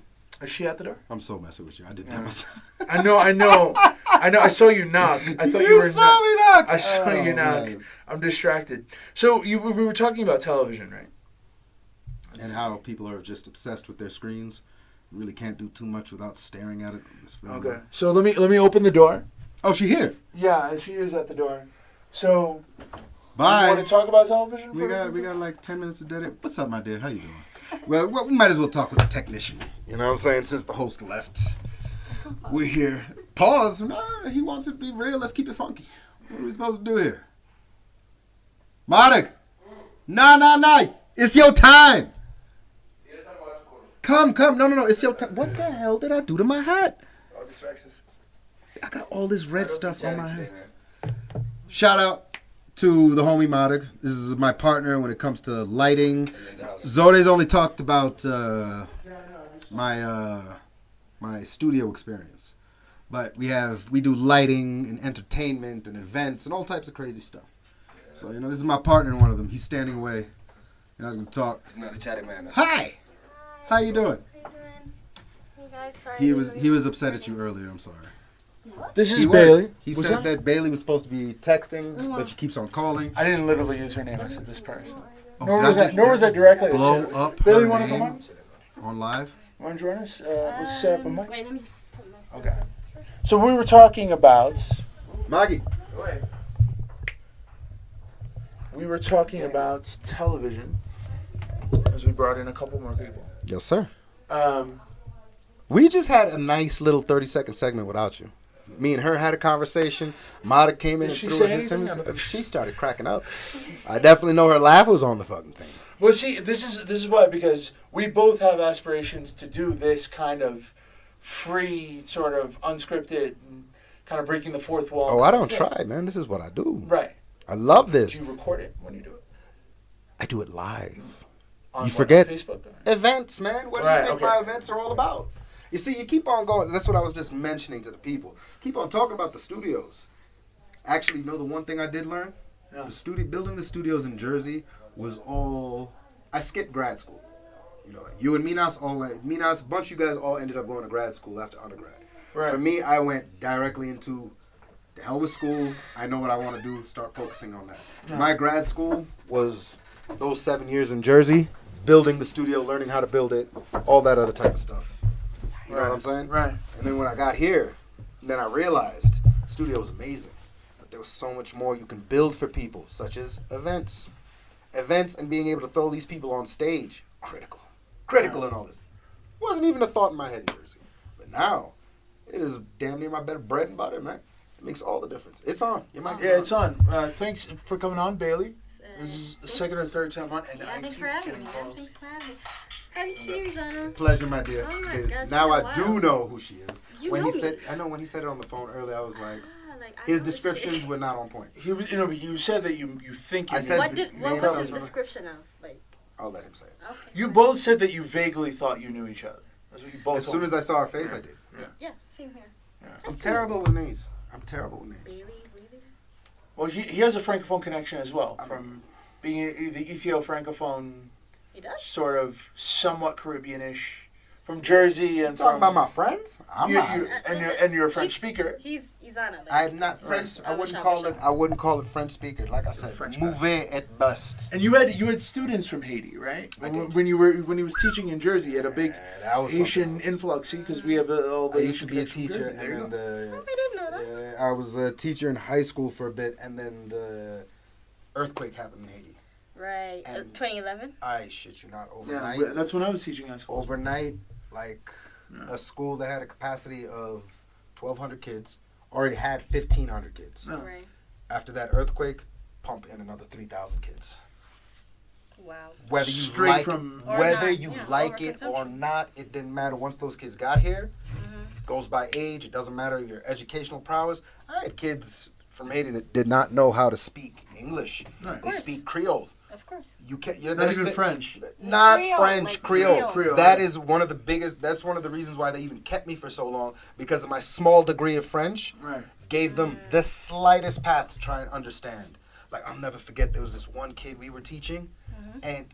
Is she at the door? I'm so messing with you. I did that myself. I know. I saw you knock. I thought you were saw me knock. I saw you knock. Man. I'm distracted. So we were talking about television, right? And how people are just obsessed with their screens. Really can't do too much without staring at it. Okay. So let me open the door. Oh, she here? Yeah, she is at the door. So. Bye. You want to talk about television? We got like 10 minutes to dead end. What's up, my dear? How you doing? Well, we might as well talk with the technician. You know what I'm saying? Since the host left, we're here. Pause. Nah, he wants it to be real. Let's keep it funky. What are we supposed to do here? Marek! Nah. It's your time. Come. No. It's your time. What the hell did I do to my hat? Oh, distractions. I got all this red stuff on my head. Shout out to the homie Marek. This is my partner when it comes to lighting. Zore's only talked about my studio experience. But we do lighting and entertainment and events and all types of crazy stuff. So, this is my partner in one of them. He's standing away. You're not going to talk. He's not a chatting man. Hi! How you doing? Hey guys, sorry. He was upset at you earlier. I'm sorry. This is Bailey. He said that Bailey was supposed to be texting, but she keeps on calling. I didn't literally use her name. I said this person. Oh, Nor was that directly. Blow up Bailey, her you want to come name on live? Want to join us? Let's set up a mic. Wait, let me just put my stuff. Okay. So we were talking about... Maggie. We were talking about television as we brought in a couple more people. Yes, sir. We just had a nice little 30-second segment without you. Me and her had a conversation. Mata came in and threw her his turn. She started cracking up. I definitely know her laugh was on the fucking thing. Well, see, this is why, because we both have aspirations to do this kind of free, sort of unscripted, kind of breaking the fourth wall. Oh, I don't try, man. This is what I do. Right. I love this. Do you record it when you do it? I do it live. On You forget. Facebook? Events, man. What do you think my events are all about? You see, you keep on going. That's what I was just mentioning to the people. Keep on talking about the studios. Actually, the one thing I did learn? Yeah. Building the studios in Jersey was all... I skipped grad school. You and Minas, a bunch of you guys all ended up going to grad school after undergrad. Right. For me, I went directly into the hell with school. I know what I want to do. Start focusing on that. Yeah. My grad school was those 7 years in Jersey, building the studio, learning how to build it, all that other type of stuff. You know what I'm saying? Right. And then when I got here, then I realized studio was amazing. But there was so much more you can build for people, such as events. Events and being able to throw these people on stage, critical in all this. Wasn't even a thought in my head in Jersey. But now, it is damn near my bread and butter, man. It makes all the difference. It's on. It's on. Thanks for coming on, Bailey. This is the second or third time on. And thanks for having me. Happy to see you, Ezana. Pleasure, my dear. Oh my God, now I do know who she is. When he said it on the phone earlier, I was like, his descriptions were not on point. He was, you said that you think. What was his description of? I'll let him say it. Okay. You both said that you vaguely thought you knew each other. That's what you both. As soon as I saw her face, I did. Yeah, same here. Yeah. I'm terrible with names. Really? Well, he has a francophone connection as well, from being the Ethio-francophone. He does. Sort of somewhat Caribbean-ish, from Jersey and talking about my friends. You're a French speaker. He's Ezana. I'm not French. I wouldn't call it French speaker. Like I said, mauvais et bust. And you had students from Haiti, right? When he was teaching in Jersey, you had a big Haitian influx. Because we have all the. I used to be a teacher, I didn't know that. I was a teacher in high school for a bit, and then the earthquake happened in Haiti. Right. 2011? I shit you not. Overnight. Yeah, that's when I was teaching high school. Overnight, a school that had a capacity of 1,200 kids already had 1,500 kids. Oh. Right. After that earthquake, pump in another 3,000 kids. Wow. Whether you Straight like from it, whether not, you yeah, like it or overconsumption. not, it didn't matter. Once those kids got here, goes by age. It doesn't matter your educational prowess. I had kids from Haiti that did not know how to speak English. Right. They speak Creole. Of course. You can't. You're not there even sit- French. Not Creole, French. like Creole. Creole. That is one of the biggest. That's one of the reasons why they even kept me for so long, because of my small degree of French. Right. Gave them the slightest path to try and understand. Like, I'll never forget, there was this one kid we were teaching, and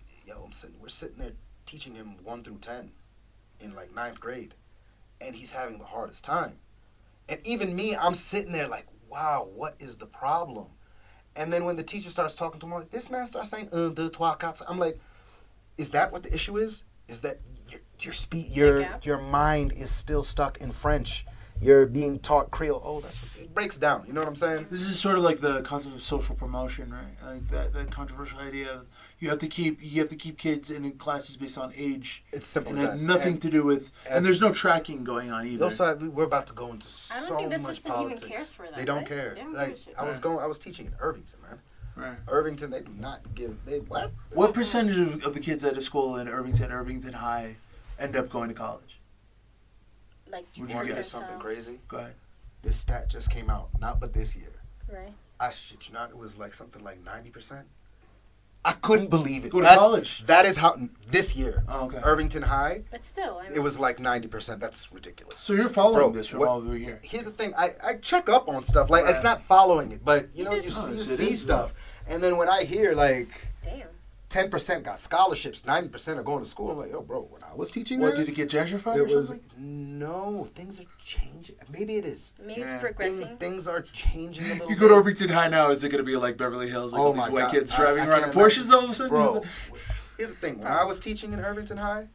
we're sitting there teaching him 1 through 10 in like 9th grade, and he's having the hardest time. And even me, I'm sitting there like, wow, what is the problem? And then when the teacher starts talking to him, I'm like, this man starts saying, 1, 2, 3, 4. I'm like, is that what the issue is? Is that your mind is still stuck in French? You're being taught Creole. Oh, it breaks down. You know what I'm saying? This is sort of like the concept of social promotion, right? Like that controversial idea of you have to keep kids in classes based on age. It's simple and as it had that. nothing to do with, and there's no tracking going on either. Also, we're about to go into I don't so think the much system politics. even cares for that. They don't right? care. They don't Like give a shit. I was teaching in Irvington, man. Right. Irvington, they do not give. They what? What percentage of the kids at a school in Irvington High, end up going to college? Like, Would You you want to hear guess? something crazy? Go ahead. This stat just came out, not but this year. Right. I shit you not, it was like something like 90%. I couldn't believe it. Go to college. That is how this year. Oh, okay. Irvington High, But still, I mean, it was like 90%. That's ridiculous. So you're following Bro, this from what- all over here. Here's the thing. I check up on stuff. Like, Right. it's not following it, but you know, You you just- see, Oh, it see is, stuff. And then when I hear like damn. 10% got scholarships, 90% are going to school, I'm like, yo, bro, when I was teaching What, there, did it get gentrified it or was something? no, things are changing. Maybe it is. Maybe it's Yeah. progressing. Things are changing a little If bit. you go to Irvington High now, is it going to be like Beverly Hills, like Oh all these my white God. kids driving I around in can't Porsches imagine. all of a sudden? Bro, here's the thing. When I was teaching in Irvington High,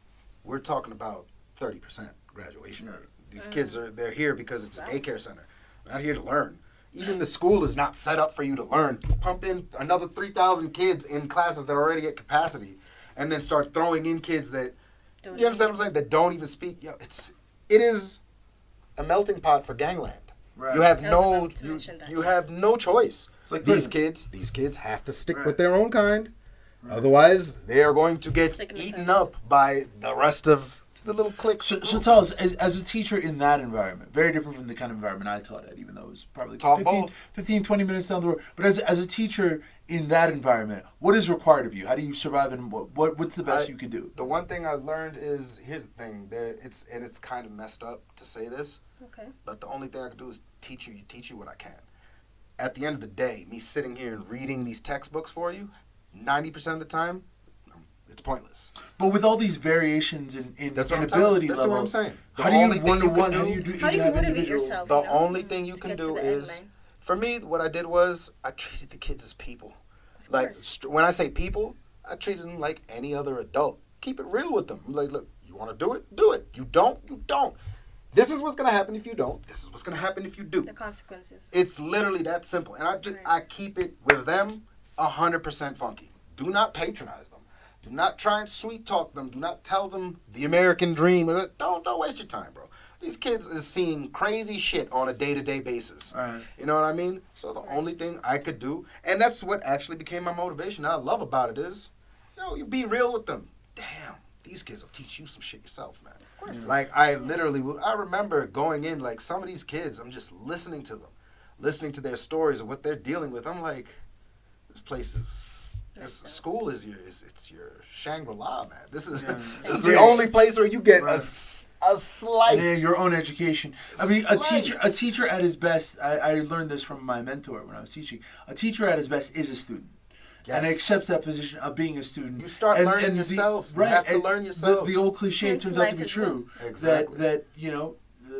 we're talking about 30% graduation rate. These kids they're here because it's a daycare center. They're not here to learn. Even the school is not set up for you to learn. Pump in another 3,000 kids in classes that are already at capacity, and then start throwing in kids that Don't you understand what I'm saying? That don't even speak. Yo, it is a melting pot for gangland. Right. You have I was no about to mention that. you have no choice. It's like these prison. kids have to stick Right. with their own kind. Otherwise, they are going to get Stigmatized. eaten up by the rest of the little cliques. So tell us, as a teacher in that environment, very different from the kind of environment I taught at, even though it was probably Taught 15, 20 minutes down the road. But as a teacher in that environment, what is required of you? How do you survive, and what's the best you can do? The one thing I learned is, here's the thing. It's kind of messed up to say this, Okay. but the only thing I can do is teach you what I can. At the end of the day, me sitting here and reading these textbooks for you, 90% of the time, it's pointless. But with all these variations in That's what I'm ability That's level, what I'm saying. The how do you only thing you one-to-one? can How do- do you do? How do even you have motivate individual- yourself? The you know, only thing you to can get to do the end is, line? for me, what I did was I treated the kids as people. Of Like, course. when I say people, I treated them like any other adult. Keep it real with them. I'm like, look, you want to do it? Do it. You don't? You don't. This is what's going to happen if you don't. This is what's going to happen if you do. The consequences. It's literally that simple. And Right. I keep it with them 100% funky. Do not patronize them. Do not try and sweet talk them. Do not tell them the American dream. Don't waste your time, bro. These kids is seeing crazy shit on a day-to-day basis. Right. You know what I mean? So the only thing I could do, and that's what actually became my motivation that I love about it is, you be real with them. Damn, these kids will teach you some shit yourself, man. Of course. Like, I remember going in, like, some of these kids, I'm just listening to them, listening to their stories of what they're dealing with. I'm like, this place is, school is it's your Shangri-La, man. This is, this is the only place where you get Right. a slight. Yeah, your own education. I mean, a Slice. teacher at his best. I learned this from my mentor when I was teaching. A teacher at his best is a student, and Yes. accepts that position of being a student. You start learning yourself. You have to and learn yourself. The old cliche Hence turns out to life be as true. well. Exactly. That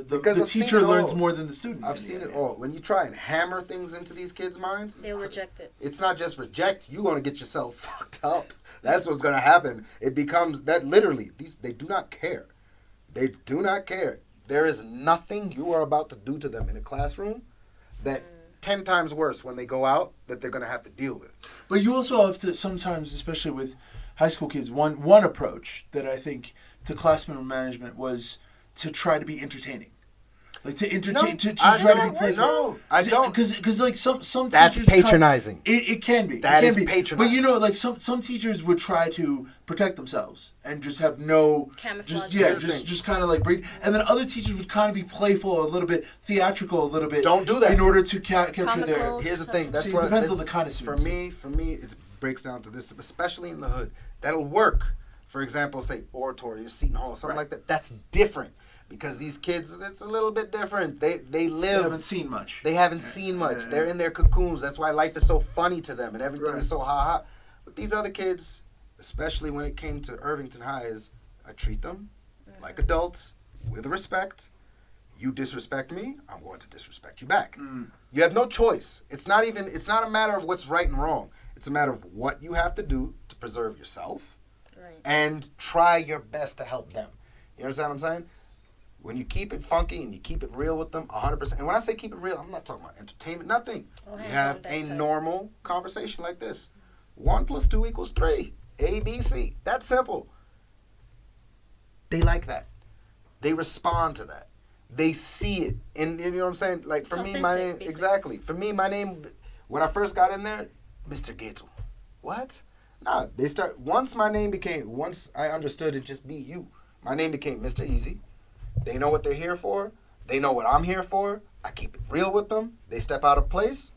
Because the I've seen teacher it learns all. more than the student. I've seen it all. When you try and hammer things into these kids' minds, They'll reject it. it's not just reject. You're going to get yourself fucked up. That's what's going to happen. It becomes that literally, they do not care. They do not care. There is nothing you are about to do to them in a classroom that 10 times worse when they go out that they're going to have to deal with. But you also have to sometimes, especially with high school kids, one approach that I think to classroom management was to try to be entertaining. like to entertain, to I try to don't. be playful. No, I don't. Because like some That's teachers patronizing. It can be. That it is can be. patronizing. But you know, like some teachers would try to protect themselves and just have no Camouflage. just kind of like breed. And then other teachers would kind of be playful, a little bit theatrical, a little bit. Don't do that. In order to capture their. Comical. Here's the thing. That's See, it what depends on the kind of for students. me, it breaks down to this, especially in the hood. That'll work. For example, say oratory or Seton Hall, something like that. That's different because these kids, it's a little bit different. They live. They haven't seen much. They haven't seen much. They're in their cocoons. That's why life is so funny to them and everything is so ha-ha. But these other kids, especially when it came to Irvington High, is I treat them like adults with respect. You disrespect me, I'm going to disrespect you back. You have no choice. It's not a matter of what's right and wrong. It's a matter of what you have to do to preserve yourself and try your best to help them. You understand what I'm saying? When you keep it funky and you keep it real with them, 100%. And when I say keep it real, I'm not talking about entertainment, nothing. You have a normal conversation like this. 1 + 2 = 3. A, B, C. That's simple. They like that. They respond to that. They see it. And you know what I'm saying? Like, for me, my name, exactly. For me, my name, when I first got in there, Mr. Gatel. What? Nah, once I understood it just be you, my name became Mr. Easy. They know what they're here for. They know what I'm here for. I keep it real with them. They step out of place.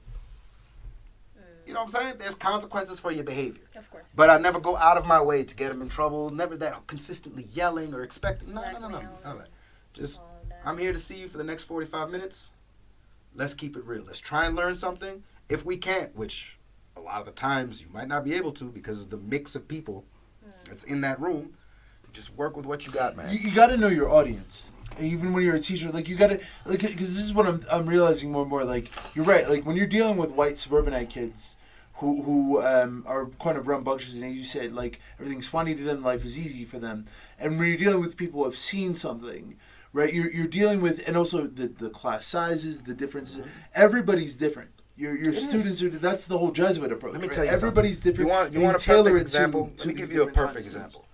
You know what I'm saying? There's consequences for your behavior. Of course. But I never go out of my way to get them in trouble. Never that consistently yelling or expecting. No. None of that. Just, I'm here to see you for the next 45 minutes. Let's keep it real. Let's try and learn something. If we can't, which a lot of the times you might not be able to because of the mix of people that's in that room, just work with what you got, man. You got to know your audience. Even when you're a teacher, like you gotta, like, because this is what I'm realizing more and more. Like, you're right. Like, when you're dealing with white suburbanite kids who are kind of rambunctious, and as you said, like, everything's funny to them, life is easy for them. And when you're dealing with people who have seen something, right? You're dealing with, and also the class sizes, the differences. Everybody's different. Your students are. That's the whole Jesuit approach. Let me right? tell you Everybody's something. different. You want a perfect example? Let me give you a perfect example. example.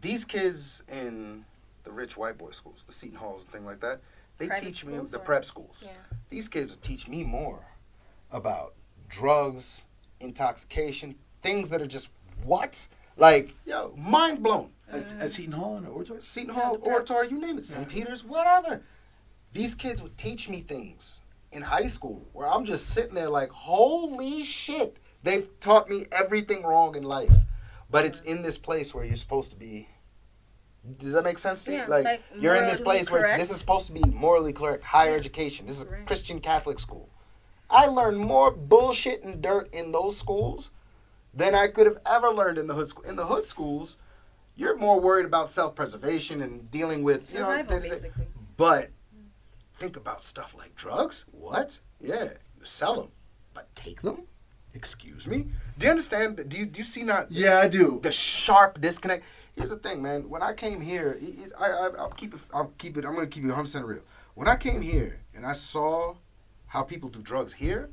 These kids in the rich white boy schools, the Seton Halls and things like that, they Private teach me, schools the or- prep schools. Yeah. These kids will teach me more about drugs, intoxication, things that are just, what? Like, yo, mind blown. At Seton Hall and Oratory? Seton Hall, Oratory, you name it, St. Peter's, whatever. These kids would teach me things in high school where I'm just sitting there like, holy shit. They've taught me everything wrong in life. But it's in this place where you're supposed to be. Does that make sense to you? Yeah, like you're in this morally place where correct. this is supposed to be morally correct, higher education. This is a Christian Catholic school. I learned more bullshit and dirt in those schools than I could have ever learned in the hood school. In the hood schools, you're more worried about self-preservation and dealing with, Survival, basically. But think about stuff like drugs. What? Yeah, sell them, but take them. Excuse me. Do you understand? Do you see not? Yeah, I do. The sharp disconnect. Here's the thing, man. When I came here, I'll keep it. I'm gonna keep it 100% real. When I came here and I saw how people do drugs here,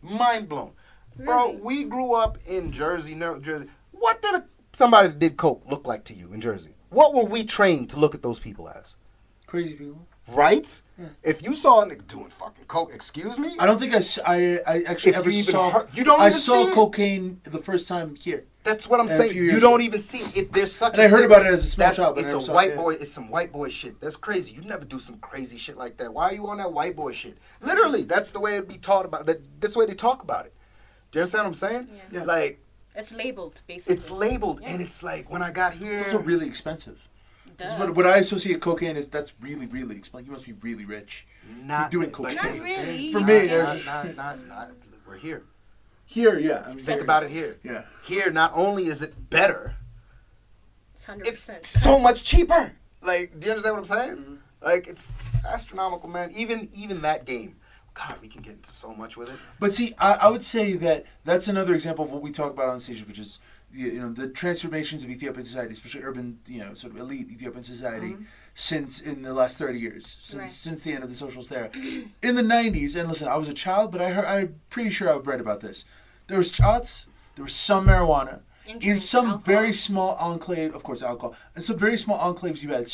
mind blown. Bro, Really? we grew up in Jersey, New Jersey. What did somebody that did coke look like to you in Jersey? What were we trained to look at those people as? Crazy people. Right? If you saw a nigga doing fucking coke, excuse me? I don't think I actually If ever you even saw. heard- you don't I even saw see it? cocaine the first time here. That's what I'm And a saying. few You years don't ago. even see it. There's such. And I heard about it as a small That's- child, but I It's never a saw white it, boy. It's some white boy shit. That's crazy. You never do some crazy shit like that. Why are you on that white boy shit? Literally, that's the way it'd be taught about. That's the way they talk about it. Do you understand what I'm saying? Yeah. Like It's labeled, basically. it's labeled, Yeah. and it's like when I got here. It's also really expensive. Duh. This is what I associate cocaine is. That's really, really expensive. You must be really rich. Not doing but- cocaine. Not really. For You me, can't- not. We're here. Here, yeah. I mean, Think about it here. Yeah. Here, not only is it better, It's 100%. it's so much cheaper. Like, do you understand what I'm saying? Like, it's astronomical, man. Even that game. God, we can get into so much with it. But see, I would say that that's another example of what we talk about on stage, which is the transformations of Ethiopian society, especially urban, sort of elite Ethiopian society, since in the last 30 years, since the end of the socialist era. In the 90s, and listen, I was a child, but I'm pretty sure I've read about this. There was shots, there was some marijuana, in some very small enclave, of course, alcohol. In some very small enclaves, you had,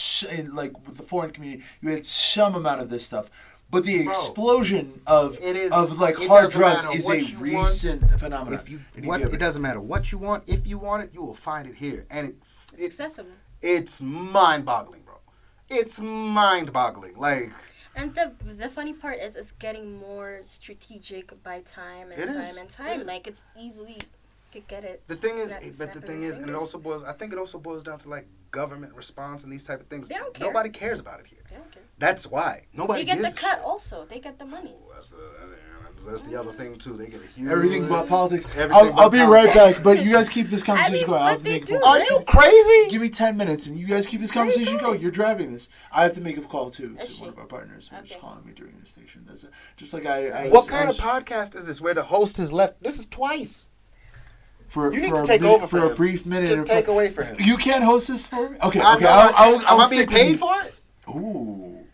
like with the foreign community, you had some amount of this stuff. But the explosion of hard drugs is a recent phenomenon. It doesn't matter what you want. If you want it, you will find it here, and it's accessible. It's mind-boggling, bro. It's mind-boggling. Like. And the funny part is, it's getting more strategic by time and time. Like it's easily. Could get it. The thing is, and it also boils. I think it also boils down to like government response and these type of things. They don't care. Nobody cares about it here. They don't care. That's why nobody. They get the cut also. They get the money. That's the other thing too. They get a huge. Everything about politics. I'll be right back. But you guys keep this conversation going. I have to make a call. Are you crazy? Give me 10 minutes, and you guys keep this conversation going. You're driving this. I have to make a call too to one of our partners who's calling me during this station. That's just like I. What kind of podcast is this? Where the host is left? This is twice. You need to take over for a brief minute. Just take away for him. You can't host this for me? Okay. Am I being paid for it? Ooh,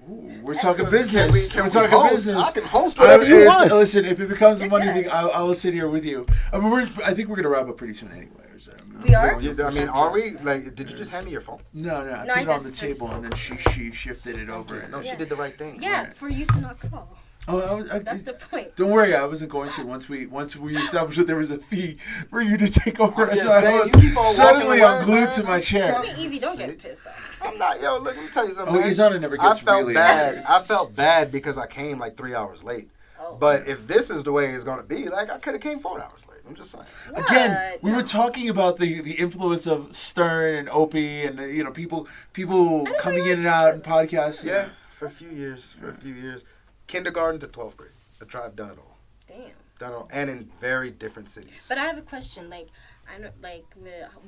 we're talking business. We're talking business. I can host whatever you want. Listen, if it becomes a money thing, I will sit here with you. I mean, I think we're gonna wrap up pretty soon anyway. We are? I mean, are we? Like, did you just hand me your phone? No. I put it on the table, and then she shifted it over. No, she did the right thing. Yeah, for you to not call. Oh, that's the point. Don't worry, I wasn't going to. Once we established that there was a fee for you to take over, so I was suddenly I'm glued to my chair. Tell me easy, don't get pissed off. I'm not, look, let me tell you something. Ezana never gets really bad. I felt bad because I came like 3 hours late. Oh. But if this is the way it's going to be, like I could have came 4 hours late. I'm just saying. What? Again, we were talking about the influence of Stern and Opie and people coming in and out and podcasts. Yeah, for a few years. Kindergarten to 12th grade. I've done it all. Damn. Done it all, and in very different cities. But I have a question.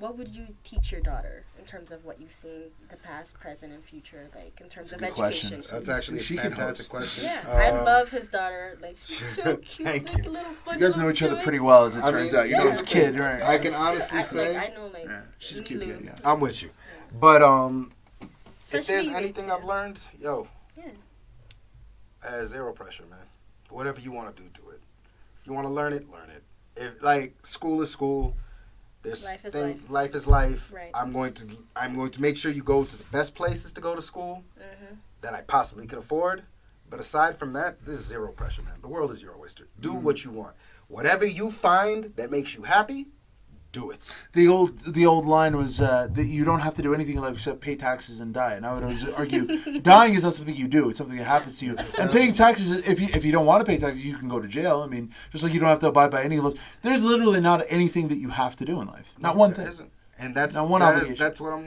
What would you teach your daughter in terms of what you've seen the past, present, and future? Like in terms of education. That's actually a fantastic question. Yeah, I love his daughter. Like she's so cute. Thank like you. A little funny. You guys know each other pretty well, as it turns out. You know his kid, right? I can honestly say. I know, she's a cute kid. Yeah. I'm with you, but if there's anything I've learned, zero pressure, man. Whatever you want to do it. If you want to learn it, learn it. If school is school, life is life. Right. I'm going to make sure you go to the best places to go to school that I possibly can afford. But aside from that, there's zero pressure, man. The world is your oyster. Do what you want. Whatever you find that makes you happy, do it. The old line was that you don't have to do anything except pay taxes and die. And I would always argue, dying is not something you do; it's something that happens to you. And paying taxes, if you don't want to pay taxes, you can go to jail. I mean, just like you don't have to abide by any laws. There's literally not anything that you have to do in life. Not one thing. Isn't. And that's what I'm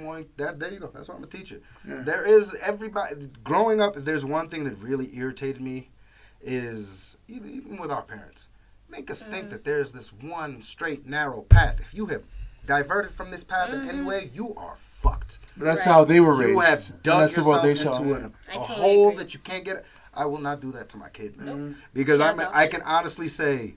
going. There you go. That's what I'm a teacher. Yeah. There is everybody growing up. If there's one thing that really irritated me, is even with our parents. Make us think that there's this one straight, narrow path. If you have diverted from this path in any way, you are fucked. That's how they were raised. You have dug yourself into a hole that you can't get. I will not do that to my kid, man. Because I can honestly say,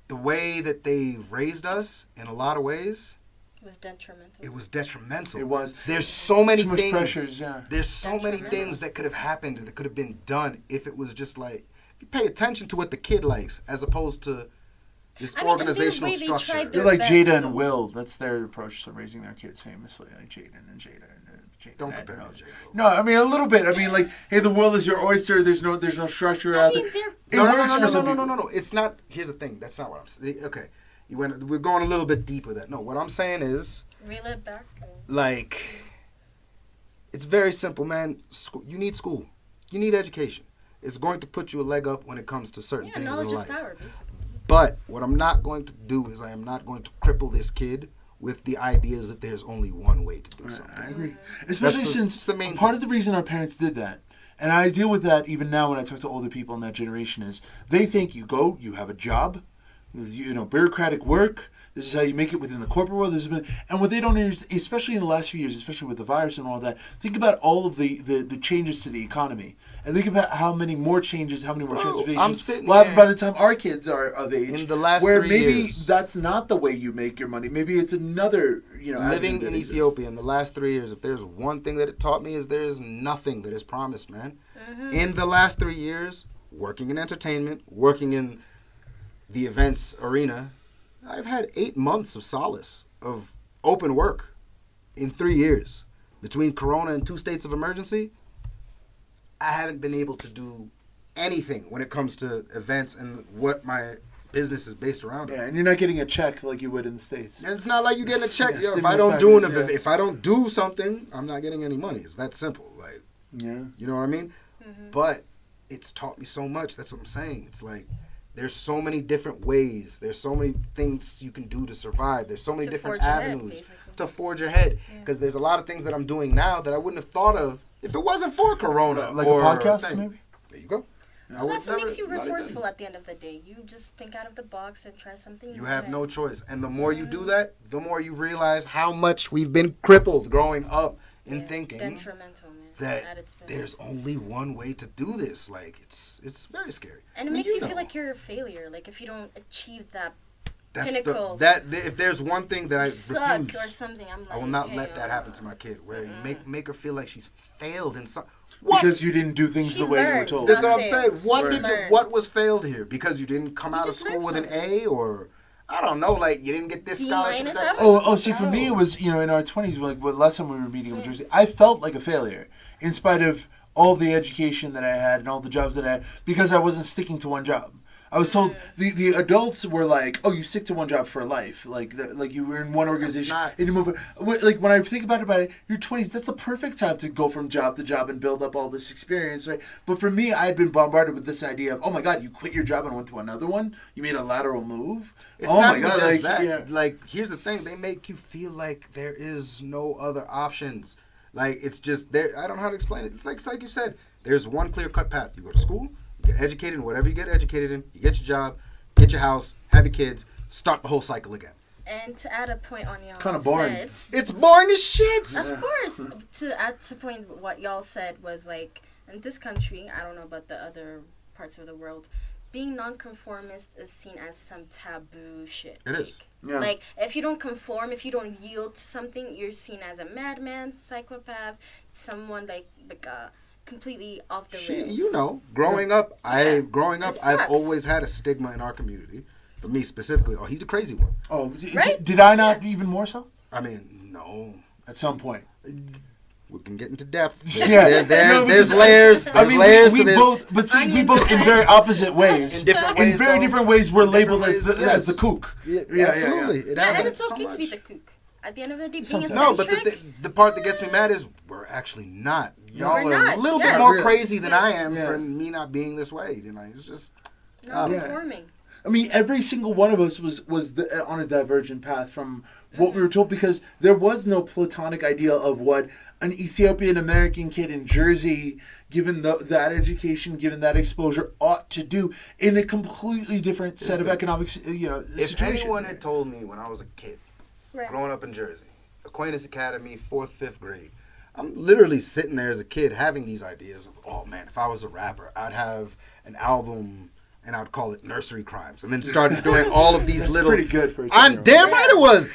the way that they raised us, in a lot of ways, it was detrimental. It was. There's so many too much things. Pressures, yeah. There's so many things that could have happened, that could have been done if it was just like. You pay attention to what the kid likes as opposed to this organizational structure. They're like Jada and Will. That's their approach to raising their kids famously. Like Jada and Jada. Don't compare me to Jada. No, I mean a little bit. I mean like, hey, the world is your oyster. There's no structure out there. No. It's not. Here's the thing. That's not what I'm saying. Okay, we're going a little bit deep with that. No, what I'm saying is. Reel it back. Like, it's very simple, man. You need school. You need education. It's going to put you a leg up when it comes to certain things in life. Knowledge is power, basically. But what I'm not going to do is I am not going to cripple this kid with the ideas that there's only one way to do something. I agree. Especially since part of the reason our parents did that, and I deal with that even now when I talk to older people in that generation, is they think you have a job, bureaucratic work, this is how you make it within the corporate world. And what they don't understand, especially in the last few years, especially with the virus and all that, think about all of the changes to the economy. And think about how many more transformations will happen by the time our kids are of age. In the last 3 years. Where maybe that's not the way you make your money. Maybe it's another, Living in Ethiopia in the last 3 years, if there's one thing that it taught me, is there is nothing that is promised, man. In the last 3 years, working in entertainment, working in the events arena, I've had 8 months of solace of open work in 3 years. Between Corona and 2 states of emergency, I haven't been able to do anything when it comes to events and what my business is based around. Yeah, and you're not getting a check like you would in the States. And it's not like you getting a check. Yeah, If I don't do something, I'm not getting any money. It's that simple. Like, yeah, you know what I mean? Mm-hmm. But it's taught me so much. That's what I'm saying. It's like there's so many different ways. There's so many things you can do to survive. There's so many different avenues to forge ahead. Because there's a lot of things that I'm doing now that I wouldn't have thought of if it wasn't for Corona. Like a podcast, maybe? There you go. Plus, it makes you resourceful at the end of the day. You just think out of the box and try something new. You have no choice. And the more you do that, the more you realize how much we've been crippled growing up in thinking detrimental, man, that there's only one way to do this. Like, it's very scary. And it makes you feel like you're a failure. Like, if you don't achieve that pinnacle. If there's one thing that I refuse, or something, I'm like, I will not let that happen to my kid, where you make her feel like she's failed in some. Because you didn't do things the way you were told. That's what I'm saying. What was failed here? Because you didn't come out of school with an A, or I don't know, like you didn't get this scholarship. See, for me it was, in our 20s, like last time we were meeting in Jersey, I felt like a failure in spite of all the education that I had and all the jobs that I had, because I wasn't sticking to one job. I was told the adults were like, "Oh, you stick to one job for life. Like you were in one organization and you move." Like when I think about it, your 20s, that's the perfect time to go from job to job and build up all this experience, right? But for me, I had been bombarded with this idea of, "Oh my God, you quit your job and went to another one. You made a lateral move." It's not even just that. Yeah. Like, here's the thing: they make you feel like there is no other options. Like, it's just there. I don't know how to explain it. It's like you said. There's one clear-cut path. You go to school. Get educated in whatever you get educated in. You get your job, get your house, have your kids, start the whole cycle again. And to add a point on y'all kind of boring. It's boring as shit. Of course. To add to point, what y'all said was like, in this country, I don't know about the other parts of the world, being nonconformist is seen as some taboo shit. It is. Yeah. Like, if you don't conform, if you don't yield to something, you're seen as a madman, psychopath, someone like completely off the rails. Growing up, I've always had a stigma in our community. For me specifically, he's the crazy one. Oh, right? Did I not even more so? I mean, no. At some point. We can get into depth. There's layers. There's layers to this. We both in very opposite ways. In different ways. In very different ways, we're labeled as the kook. Yeah, absolutely. Yeah. And it's okay to be the kook. At the end of the day, being eccentric. No, but the part that gets me mad is we're actually not. Y'all are a little bit more crazy than I am for me not being this way. It's just not conforming. I mean, every single one of us was on a divergent path from what we were told, because there was no platonic ideal of what an Ethiopian American kid in Jersey, given that education, given that exposure, ought to do in a completely different set of economic situation. If anyone had told me when I was a kid, growing up in Jersey, Aquinas Academy, 4th, 5th grade, I'm literally sitting there as a kid having these ideas of, oh man, if I was a rapper, I'd have an album and I'd call it Nursery Crimes, and then started doing all of these That's little. Pretty good for a I'm damn right it was.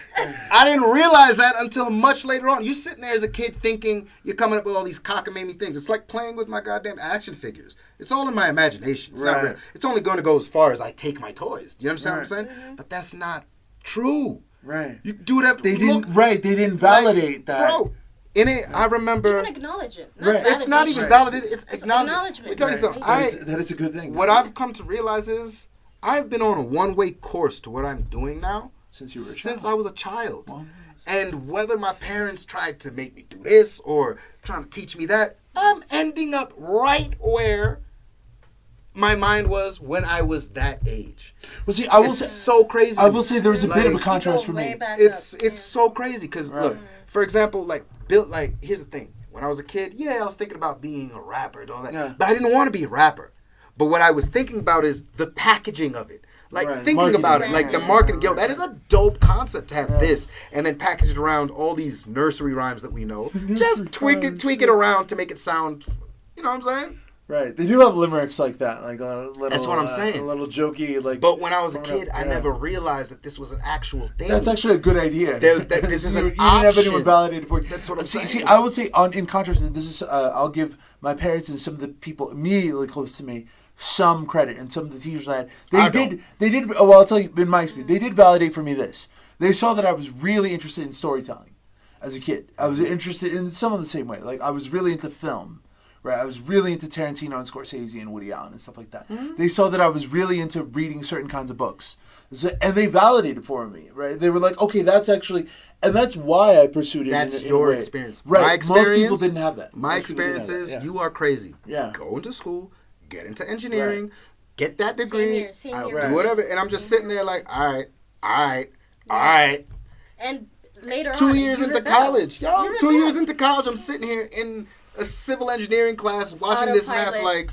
I didn't realize that until much later on. You're sitting there as a kid thinking you're coming up with all these cockamamie things. It's like playing with my goddamn action figures. It's all in my imagination. It's not real. It's only going to go as far as I take my toys. Do you understand what I'm saying? Mm-hmm. But that's not true. Right. You do it after they didn't validate that. Bro. In it, I remember. Even acknowledge it. It's not even validated. It's acknowledgement. Let me tell you something. That is a good thing. What I've come to realize is I've been on a one-way course to what I'm doing now since I was a child. Well, and whether my parents tried to make me do this or trying to teach me that, I'm ending up right where my mind was when I was that age. Well, see, I will say so crazy. I will say there was a bit of a contrast for me. It's so crazy because look, for example, here's the thing. When I was a kid, I was thinking about being a rapper and all that. Yeah. But I didn't want to be a rapper. But what I was thinking about is the packaging of it. Thinking marketing. About it, like the marketing. Yo, that is a dope concept to have this and then package it around all these nursery rhymes that we know. Just tweak it around to make it sound, you know what I'm saying? Right. They do have limericks like that, like a little. That's what I'm saying. A little jokey, like. But when I was a kid, I never realized that this was an actual thing. That's actually a good idea. This is an option. You didn't have anyone validated for it. That's what I'm saying. See, I would say, in contrast, this is. I'll give my parents and some of the people immediately close to me some credit, and some of the teachers I had, I they did. Well, I'll tell you, in my experience, they did validate for me this. They saw that I was really interested in storytelling as a kid. I was interested in some of the same way. Like, I was really into film. Right, I was really into Tarantino and Scorsese and Woody Allen and stuff like that. Mm-hmm. They saw that I was really into reading certain kinds of books, and they validated for me. Right, they were like, "Okay, that's actually," and that's why I pursued it. That's your experience. Right, my experience, most people didn't have that. My experience is you are crazy. Yeah, go into school, get into engineering, get that degree, same here. do whatever, and I'm just sitting there like, all right. And later 2 on, years into college, yo, 2 years into college, I'm sitting here in a civil engineering class watching this math like,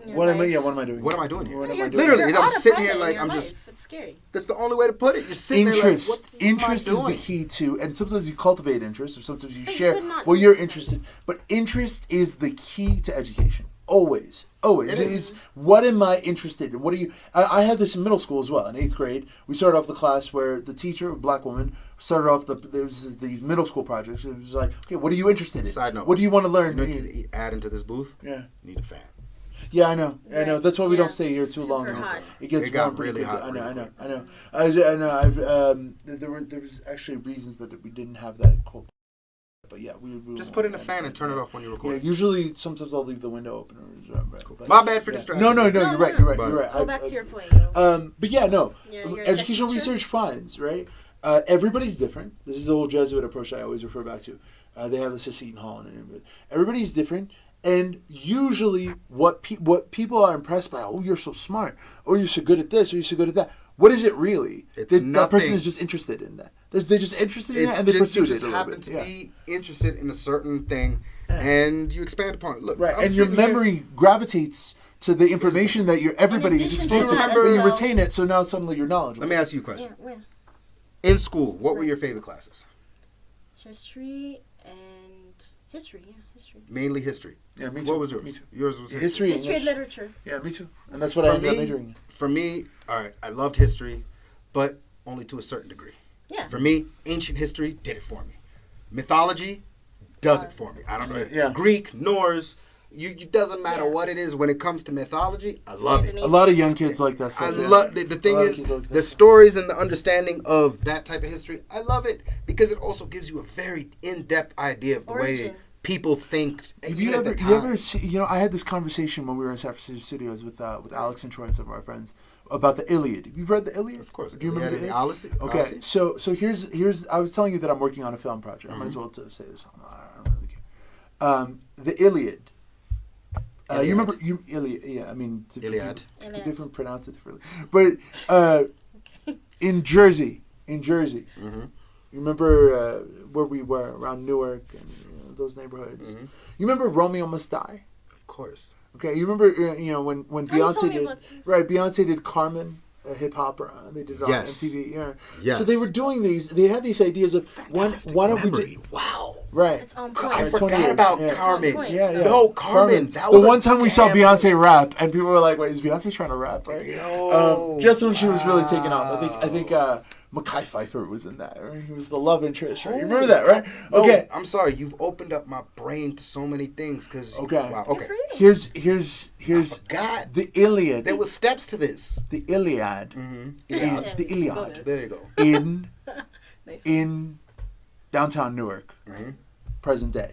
what am I doing? What am I doing here? Literally, I'm sitting here like, I'm just, it's scary. That's the only way to put it. You're sitting there like, what the interest am I doing? Is the key to, and sometimes you cultivate interest, or sometimes you share. Well, you're interested, but interest is the key to education. Always. It is. What am I interested in? What are you? I had this in middle school as well. In 8th grade, we started off the class where the teacher, a black woman, started off there was the middle school projects. It was like, okay, what are you interested in? Side note. What do you want to learn? You need to add into this booth. Yeah. You need a fan. Yeah, I know. That's why we don't stay here too long. Hot. It gets got really hot. I know. There was actually reasons that we didn't have that quote. But yeah, we just put in a fan and turn it off when you record. Yeah, usually sometimes I'll leave the window open. But my bad for distraction. No, you're right. Go back to your point. But yeah, no. You're educational research finds, right? Everybody's different. This is the whole Jesuit approach I always refer back to. They have this at Seton Hall and everything. Everybody's different. And usually what people are impressed by, oh, you're so smart, or you're so good at this, or you're so good at that. What is it really? That person is just interested in that. They're just interested in it, and they pursued it a little bit. You just happen to be interested in a certain thing, and you expand upon it. Look, right, and your memory gravitates to the information that everybody is exposed to, but you retain it, so now suddenly you're knowledgeable. Let me ask you a question. Yeah. In school, what were your favorite classes? History. Mainly history. Yeah, me too. What was yours? Me too. Yours was history. History and literature. Yeah, me too. And that's what I ended up majoring in. For me, all right, I loved history, but only to a certain degree. Yeah. For me, ancient history did it for me. Mythology does it for me. I don't know. Yeah. Greek, Norse, it doesn't matter what it is when it comes to mythology. I love it. A lot of young kids like that stuff. I love the thing is the stories and the understanding of that type of history. I love it because it also gives you a very in-depth idea of the way people think. Have you ever see, I had this conversation when we were in San Francisco studios with Alex and Troy and some of our friends about the Iliad. Have you read the Iliad? Of course. Do you remember the Iliad? Okay, so here's I was telling you that I'm working on a film project. I might as well say this. I don't really care. The Iliad. You remember Iliad? Yeah, I mean Iliad. Different pronounce it differently, but in Jersey. Mm-hmm. You remember where we were around Newark and those neighborhoods. Mm-hmm. You remember Romeo Must Die? Of course. Okay, you remember when Beyonce Beyonce did Carmen, a hip hop. They did it on MTV. Yeah. Yes. So they were doing these. They had these ideas of why don't we do? Wow. Right. It's on point. I forgot about Carmen. Yeah. No, Carmen. That was the one time we saw Beyonce rap, and people were like, "Wait, is Beyonce trying to rap?" Right? Just when she was really taking off. I think Mekhi Phifer was in that. Right? He was the love interest. Right? You remember that, right? No, okay. I'm sorry. You've opened up my brain to so many things. Wow. Okay. Here's the Iliad. There was steps to this. The Iliad. Mm-hmm. The Iliad. There you go. In downtown Newark, present day.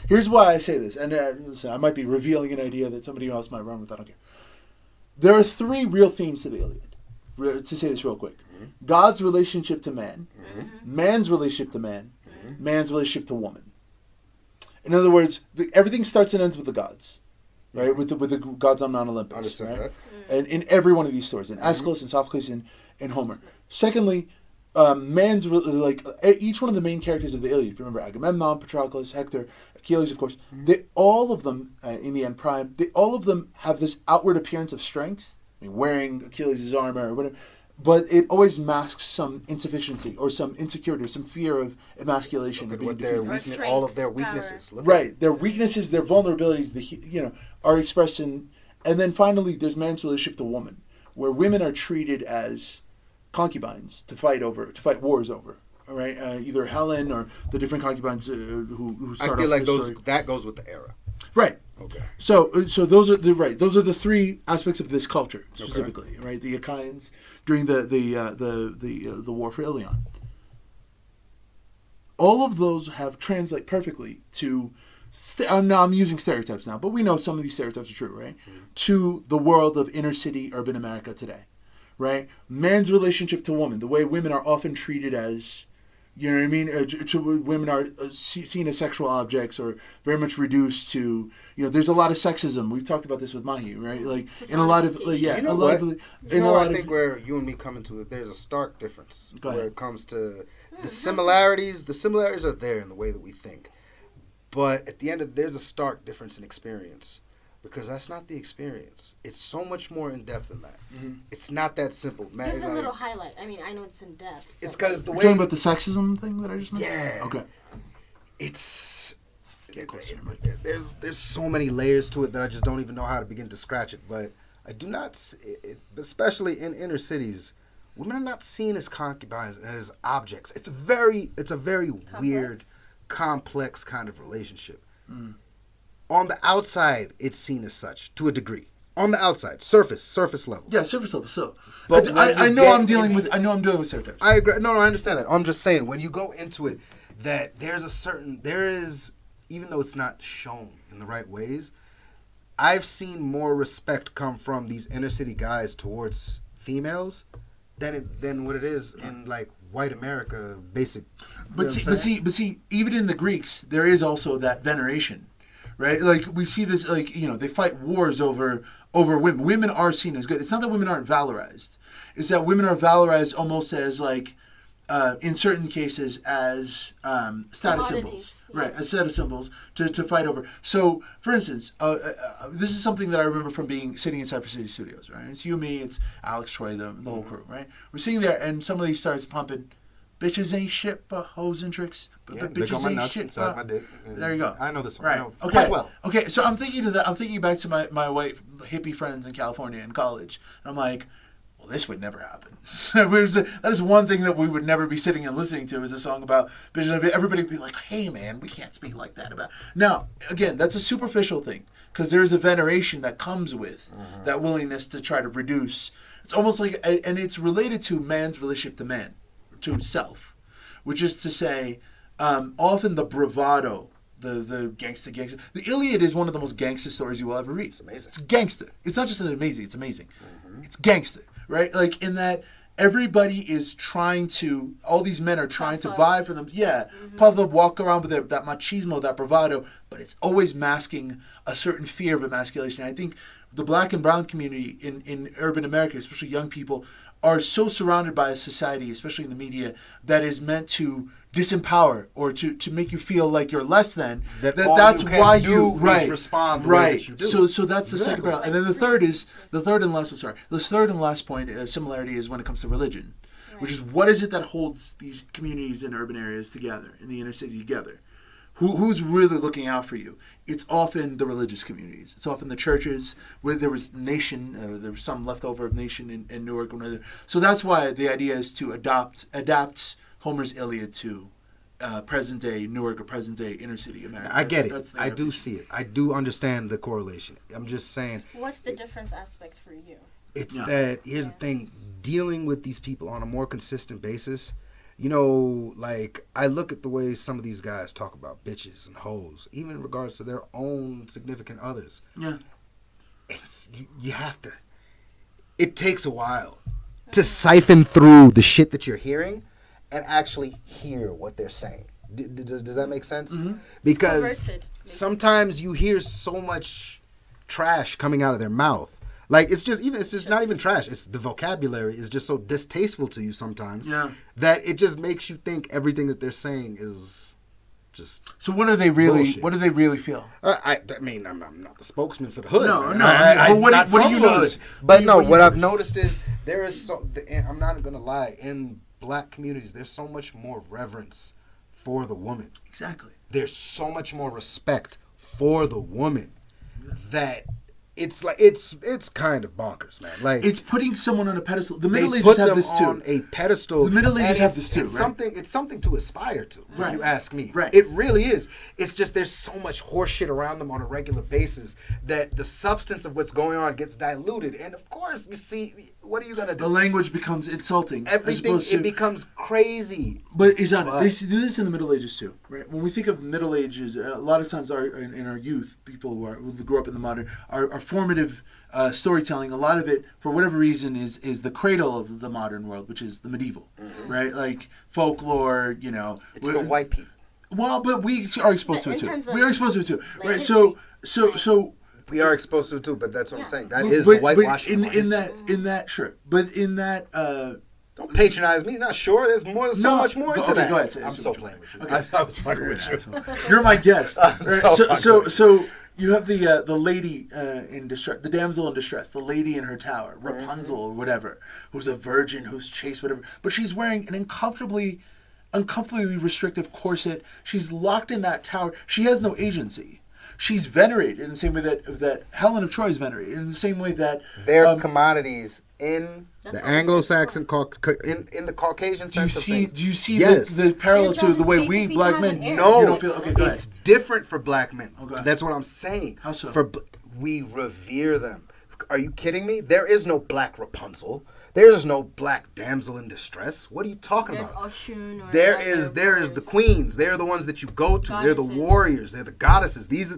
Here's why I say this, and listen, I might be revealing an idea that somebody else might run with. I don't care. There are 3 real themes to the Iliad. To say this real quick. God's relationship to man, man's relationship to man, man's relationship to woman. In other words, everything starts and ends with the gods, right? With the gods on Mount Olympus. Understand that. And in every one of these stories, in Aeschylus, in Sophocles, and Homer. Secondly, man's each one of the main characters of the Iliad. If you remember Agamemnon, Patroclus, Hector, Achilles, of course. All of them, in the end, all of them have this outward appearance of strength. I mean, wearing Achilles' armor or whatever. But it always masks some insufficiency or some insecurity or some fear of emasculation. Look at what all of their weaknesses. Their weaknesses, their vulnerabilities, are expressed in. And then finally, there's man's relationship to woman, where women are treated as concubines to fight wars over. All right, either Helen or the different concubines who start. I feel off like that goes with the era. Right. Okay. So those are the three aspects of this culture specifically, right? The Achaeans during the war for Ilion. All of those have translate perfectly to. I'm using stereotypes now, but we know some of these stereotypes are true, right? Mm-hmm. To the world of inner city urban America today, right? Man's relationship to woman, the way women are often treated as, you know what I mean? Women are seen as sexual objects or very much reduced to, there's a lot of sexism. We've talked about this with Mahi, right? Like in a lot of, I think where you and me come into it, there's a stark difference where it comes to the similarities. The similarities are there in the way that we think. But at the end there's a stark difference in experience because that's not the experience. It's so much more in depth than that. Mm-hmm. It's not that simple. There's a little highlight. I mean, I know it's in depth. It's because the way... You're talking about the sexism thing that I just mentioned? Yeah. Okay. It's... There's so many layers to it that I just don't even know how to begin to scratch it. But I do not... especially in inner cities, women are not seen as concubines and as objects. It's a very weird... complex kind of relationship. On the outside, it's seen as such to a degree. On the outside, surface level. Yeah, surface level. So, but I know I'm dealing with stereotypes. I agree. No, I understand that. I'm just saying when you go into it, that there is, even though it's not shown in the right ways, I've seen more respect come from these inner city guys towards females than what it is in like white America basic. But see, even in the Greeks, there is also that veneration, right? Like we see this, like they fight wars over women. Women are seen as good. It's not that women aren't valorized. It's that women are valorized almost as like, in certain cases, as status symbols, right? As status symbols to fight over. So, for instance, this is something that I remember from sitting in Cypher City Studios, right? It's you, me, it's Alex, Troy, the whole crew, right? We're sitting there, and somebody starts pumping. Bitches ain't shit but hoes and tricks. But bitches ain't shit but... my dick. There you go. I know this song. Right. I know Okay. quite well. Okay, so I'm thinking back to my white hippie friends in California in college. And I'm like, well, this would never happen. That is one thing that we would never be sitting and listening to is a song about bitches. Everybody would be like, hey, man, we can't speak like that about... Now, again, that's a superficial thing. Because there's a veneration that comes with that willingness to try to reduce. It's almost like... And it's related to man's relationship to man. To self, which is to say, often the bravado, the gangster. The Iliad is one of the most gangster stories you will ever read. It's amazing. It's gangster. It's not just amazing. It's amazing. Mm-hmm. It's gangster, right? Like in that everybody is trying to. All these men are trying to vie for them. Yeah, puff up, walk around with that machismo, that bravado, but it's always masking a certain fear of emasculation. I think the black and brown community in urban America, especially young people, are so surrounded by a society, especially in the media, that is meant to disempower or to make you feel like you're less than. That's why you respond the way that you do. So that's the second parallel. And then the third and last point, similarity is when it comes to religion, which is what is it that holds these communities in urban areas together, in the inner city together? Who's really looking out for you? It's often the religious communities. It's often the churches where there was nation. There was some leftover of nation in Newark. So that's why the idea is to adapt Homer's Iliad to present day Newark or present day inner city America. I get it. I do see it. I do understand the correlation. I'm just saying. What's the difference aspect for you? It's that here's the thing: dealing with these people on a more consistent basis. Like, I look at the way some of these guys talk about bitches and hoes, even in regards to their own significant others. Yeah. You have to... It takes a while to siphon through the shit that you're hearing and actually hear what they're saying. Does that make sense? Mm-hmm. Because sometimes you hear so much trash coming out of their mouth. Like, it's just not even trash. It's the vocabulary is just so distasteful to you sometimes that it just makes you think everything that they're saying is just So what do they really bullshit. What do they really feel? I mean, I'm not the spokesman for the hood. No. What do you notice? But what I've noticed is there is I'm not going to lie, in black communities, there's so much more reverence for the woman. Exactly. There's so much more respect for the woman that it's like it's kind of bonkers, man. Like It's putting someone on a pedestal. The they Middle Ages put have them this too. on a pedestal. The Middle Ages and have this too, It's right? something to aspire to, Right. if you ask me. Right. It really is. It's just there's so much horse shit around them on a regular basis that the substance of what's going on gets diluted. And of course, you see, what are you gonna do? The language becomes insulting. as Everything opposed to, it becomes crazy. But Ezana, they do this in the Middle Ages too, right? When we think of Middle Ages, a lot of times in our youth, people who grew up in the modern, our formative storytelling, a lot of it, for whatever reason, is the cradle of the modern world, which is the medieval, right? Like folklore, It's for white people. Well, but we are exposed to it In too. terms of, We are exposed to it too, like, right? history. So. We are exposed to it too, but that's what I'm Yeah. saying. That is the whitewashing. in of history. that sure, but in that Don't patronize me. Not sure. There's much more into that. Go ahead. I'm so playing with you. Okay. I was fucking with you. You're my guest. I'm Right, so so you have the lady in distress, the damsel in distress, the lady in her tower, Rapunzel or whatever, who's a virgin, who's chaste, whatever. But she's wearing an uncomfortably restrictive corset. She's locked in that tower. She has no agency. She's venerated in the same way that Helen of Troy is venerated, in the same way that They're commodities in That's the what I'm Anglo-Saxon, in the Caucasian do you sense of see? things. Do you see Yes. the parallel Their to job the is way we basically black time men? and air. No, you don't feel okay. Go ahead. it's different for black men. Okay. That's what I'm saying. How so? We revere them. Are you kidding me? There is no black Rapunzel. There is no black damsel in distress. What are you talking There's about? Oshun or There other is the words. queens. They're the ones that you go to. They're the Goddesses. warriors. They're the goddesses. These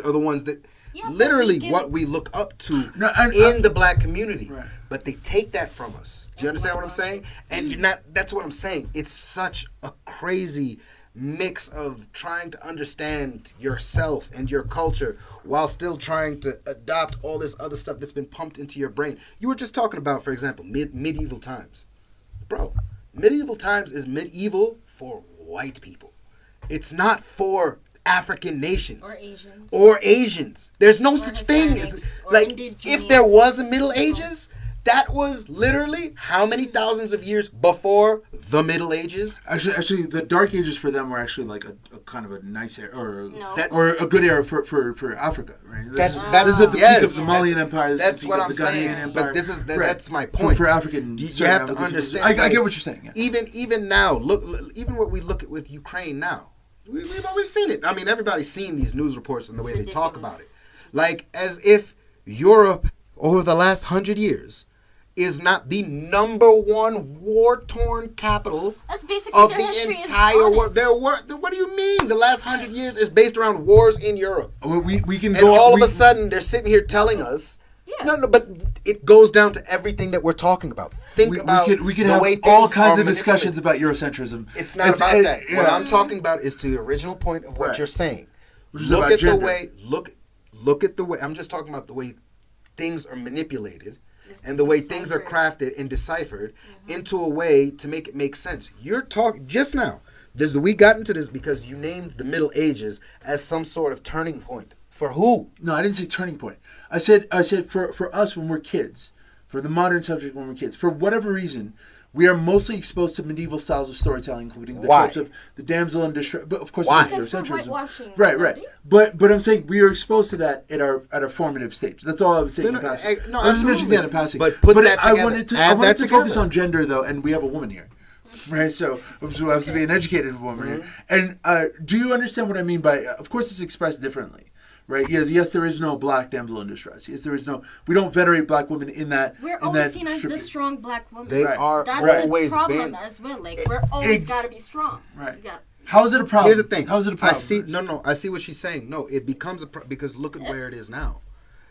are the ones that Yeah, but literally we give what it- we look up to No, in the black community. Right. But they take that from us. Do you understand what I'm saying? And you're not. That's what I'm saying. It's such a crazy mix of trying to understand yourself and your culture while still trying to adopt all this other stuff that's been pumped into your brain. You were just talking about, for example, medieval times. Bro, medieval times is medieval for white people. It's not for African nations. Or Asians. There's no Or such thing as Hispanics, or like indigenous. if there was a Middle Ages, that was literally how many thousands of years before the Middle Ages? Actually, the Dark Ages for them were actually like a kind of a nice era, No. or a good era for Africa, right? This is That's at the yes, peak of the Malian Empire. This That's is the what peak I'm of the Ghanaian saying. Empire. But this is Right. that's my point. For African, you certain have to African understand. civilizations. I like, get what you're saying. Yeah. Even now, look, even what we look at with Ukraine now, we've seen it. I mean, everybody's seen these news reports and the way they talk about it, like as if Europe over the last 100 years is not the number one war-torn capital That's basically of their the history is entire on it. world. What do you mean? The last 100 years is based around wars in Europe. Well, we can And go. all of a sudden, they're sitting here telling us. Yeah. No, but it goes down to everything that we're talking about. Think about we could the have way all things kinds are of discussions manipulated. about Eurocentrism. It's not about that. yeah. What I'm talking about is to the original point of what Right. you're saying. Which is Look about at the gender. way. Look at the way. I'm just talking about the way things are manipulated. And the way things are crafted and deciphered into a way to make it make sense. You're talking just now. We got into this because you named the Middle Ages as some sort of turning point. For who? No, I didn't say turning point. I said for us when we're kids, for the modern subject when we're kids, for whatever reason, we are mostly exposed to medieval styles of storytelling, including the Why? tropes of the damsel in distress. But of course, Why? there's Because for Eurocentrism. whitewashing, Right. already. But I'm saying we are exposed to that at our formative stage. That's all I was saying in passing. no, I was mentioning absolutely. that in passing. But put that I together. wanted to Add that focus together. on gender though, and we have a woman here. Right, so we have to be an educated woman here. And do you understand what I mean by? Of course, it's expressed differently, right? Yeah, yes, there is no black damsel in distress. Yes, there is no. We don't venerate black women in that. We're in always that seen as the tribute. strong black woman. They Right. are That's always the problem been. as well. Like we're always got to be strong. Right. You got- How is it a problem? Here's the thing. How is it a problem? I see. No. I see what she's saying. No, it becomes a because look at where it is now.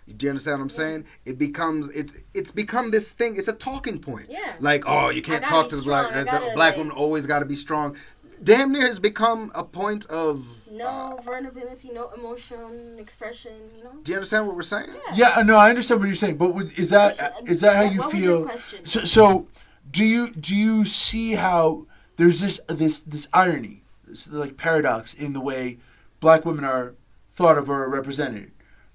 Do you understand what I'm saying? It becomes it's become this thing. It's a talking point. Yeah. Like, oh, you can't I gotta talk be to the strong. black. I The gotta, black like- woman always got to be strong. Damn near has become a point of. No vulnerability, no emotion expression. You know. Do you understand what we're saying? Yeah, no, I understand what you're saying, but is that how you What was feel? your question? So do you see how there's this irony, this like paradox in the way black women are thought of or represented,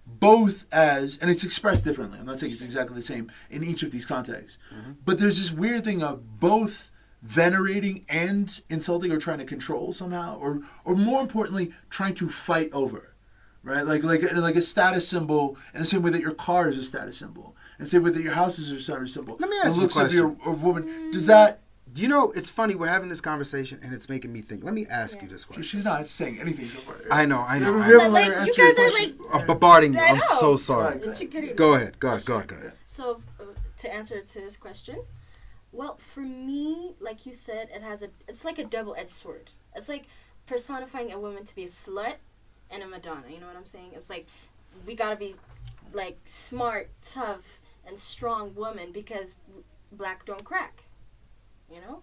both as, and it's expressed differently. I'm not saying it's exactly the same in each of these contexts, but there's this weird thing of both venerating and insulting or trying to control somehow, or more importantly, trying to fight over. right? Like a status symbol, in the same way that your car is a status symbol, in the same way that your house is a status symbol. Let me ask you a looks question. of a woman. Does that? You know, it's funny. We're having this conversation, and it's making me think. Let me ask you this question. She's not saying anything so far. I know. But, like, you guys are like bombarding you. I I'm know. so sorry. Right, Go ahead. So, to answer to this question, well, for me, like you said, it's like a double-edged sword. It's like personifying a woman to be a slut and a Madonna. You know what I'm saying? It's like we gotta be like smart, tough, and strong woman because black don't crack. You know?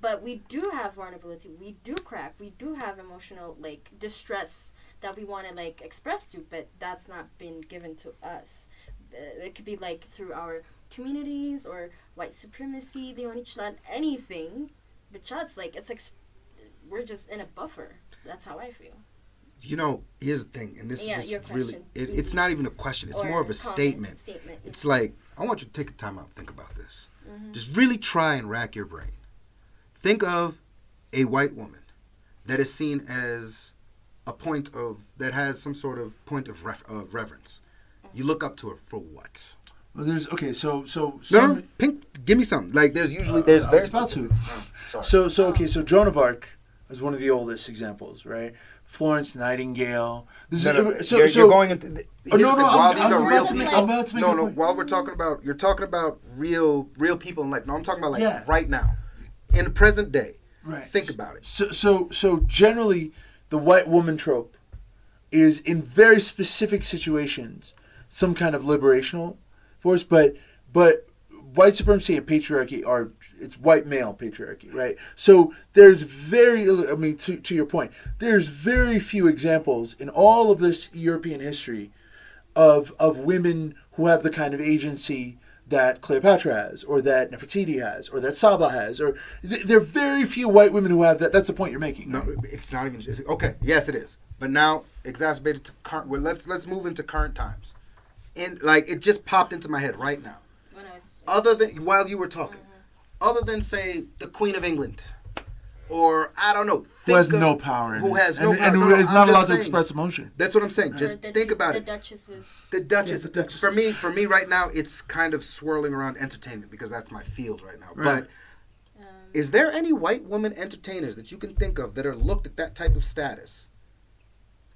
But we do have vulnerability. We do crack. We do have emotional, like, distress that we want to, like, express to, but that's not been given to us. It could be, like, through our communities or white supremacy, the only anything. But it's like, we're just in a buffer. That's how I feel. You know, here's the thing, and this is really, it's not even a question. It's more of a statement. It's like, I want you to take a time out and think about this. Just really try and rack your brain. Think of a white woman that is seen as that has some sort of point of reverence. You look up to her for what? Well, there's No, Pink, give me something. Like there's very about to. Sorry. So Joan of Arc is one of the oldest examples, right? Florence Nightingale. You're going into. I'm about to make a point. While you're talking about real people in life. No, I'm talking about right now, in the present day. Right. Think about it. So generally, the white woman trope is in very specific situations some kind of liberational force, but white supremacy and patriarchy it's white male patriarchy, right? So there's to your point, there's very few examples in all of this European history of women who have the kind of agency that Cleopatra has, or that Nefertiti has, or that Saba has, or there are very few white women who have that. That's the point you're making. No, it's not even. Okay, yes, it is, but now exacerbated to current. Well, let's move into current times, and like it just popped into my head right now. Other than while you were talking, other than say the Queen of England, or I don't know, who has no power, and who is not allowed to express emotion. That's what I'm saying. Just think about it. The Duchess. For me, right now, it's kind of swirling around entertainment because that's my field right now. Right. But is there any white woman entertainers that you can think of that are looked at that type of status?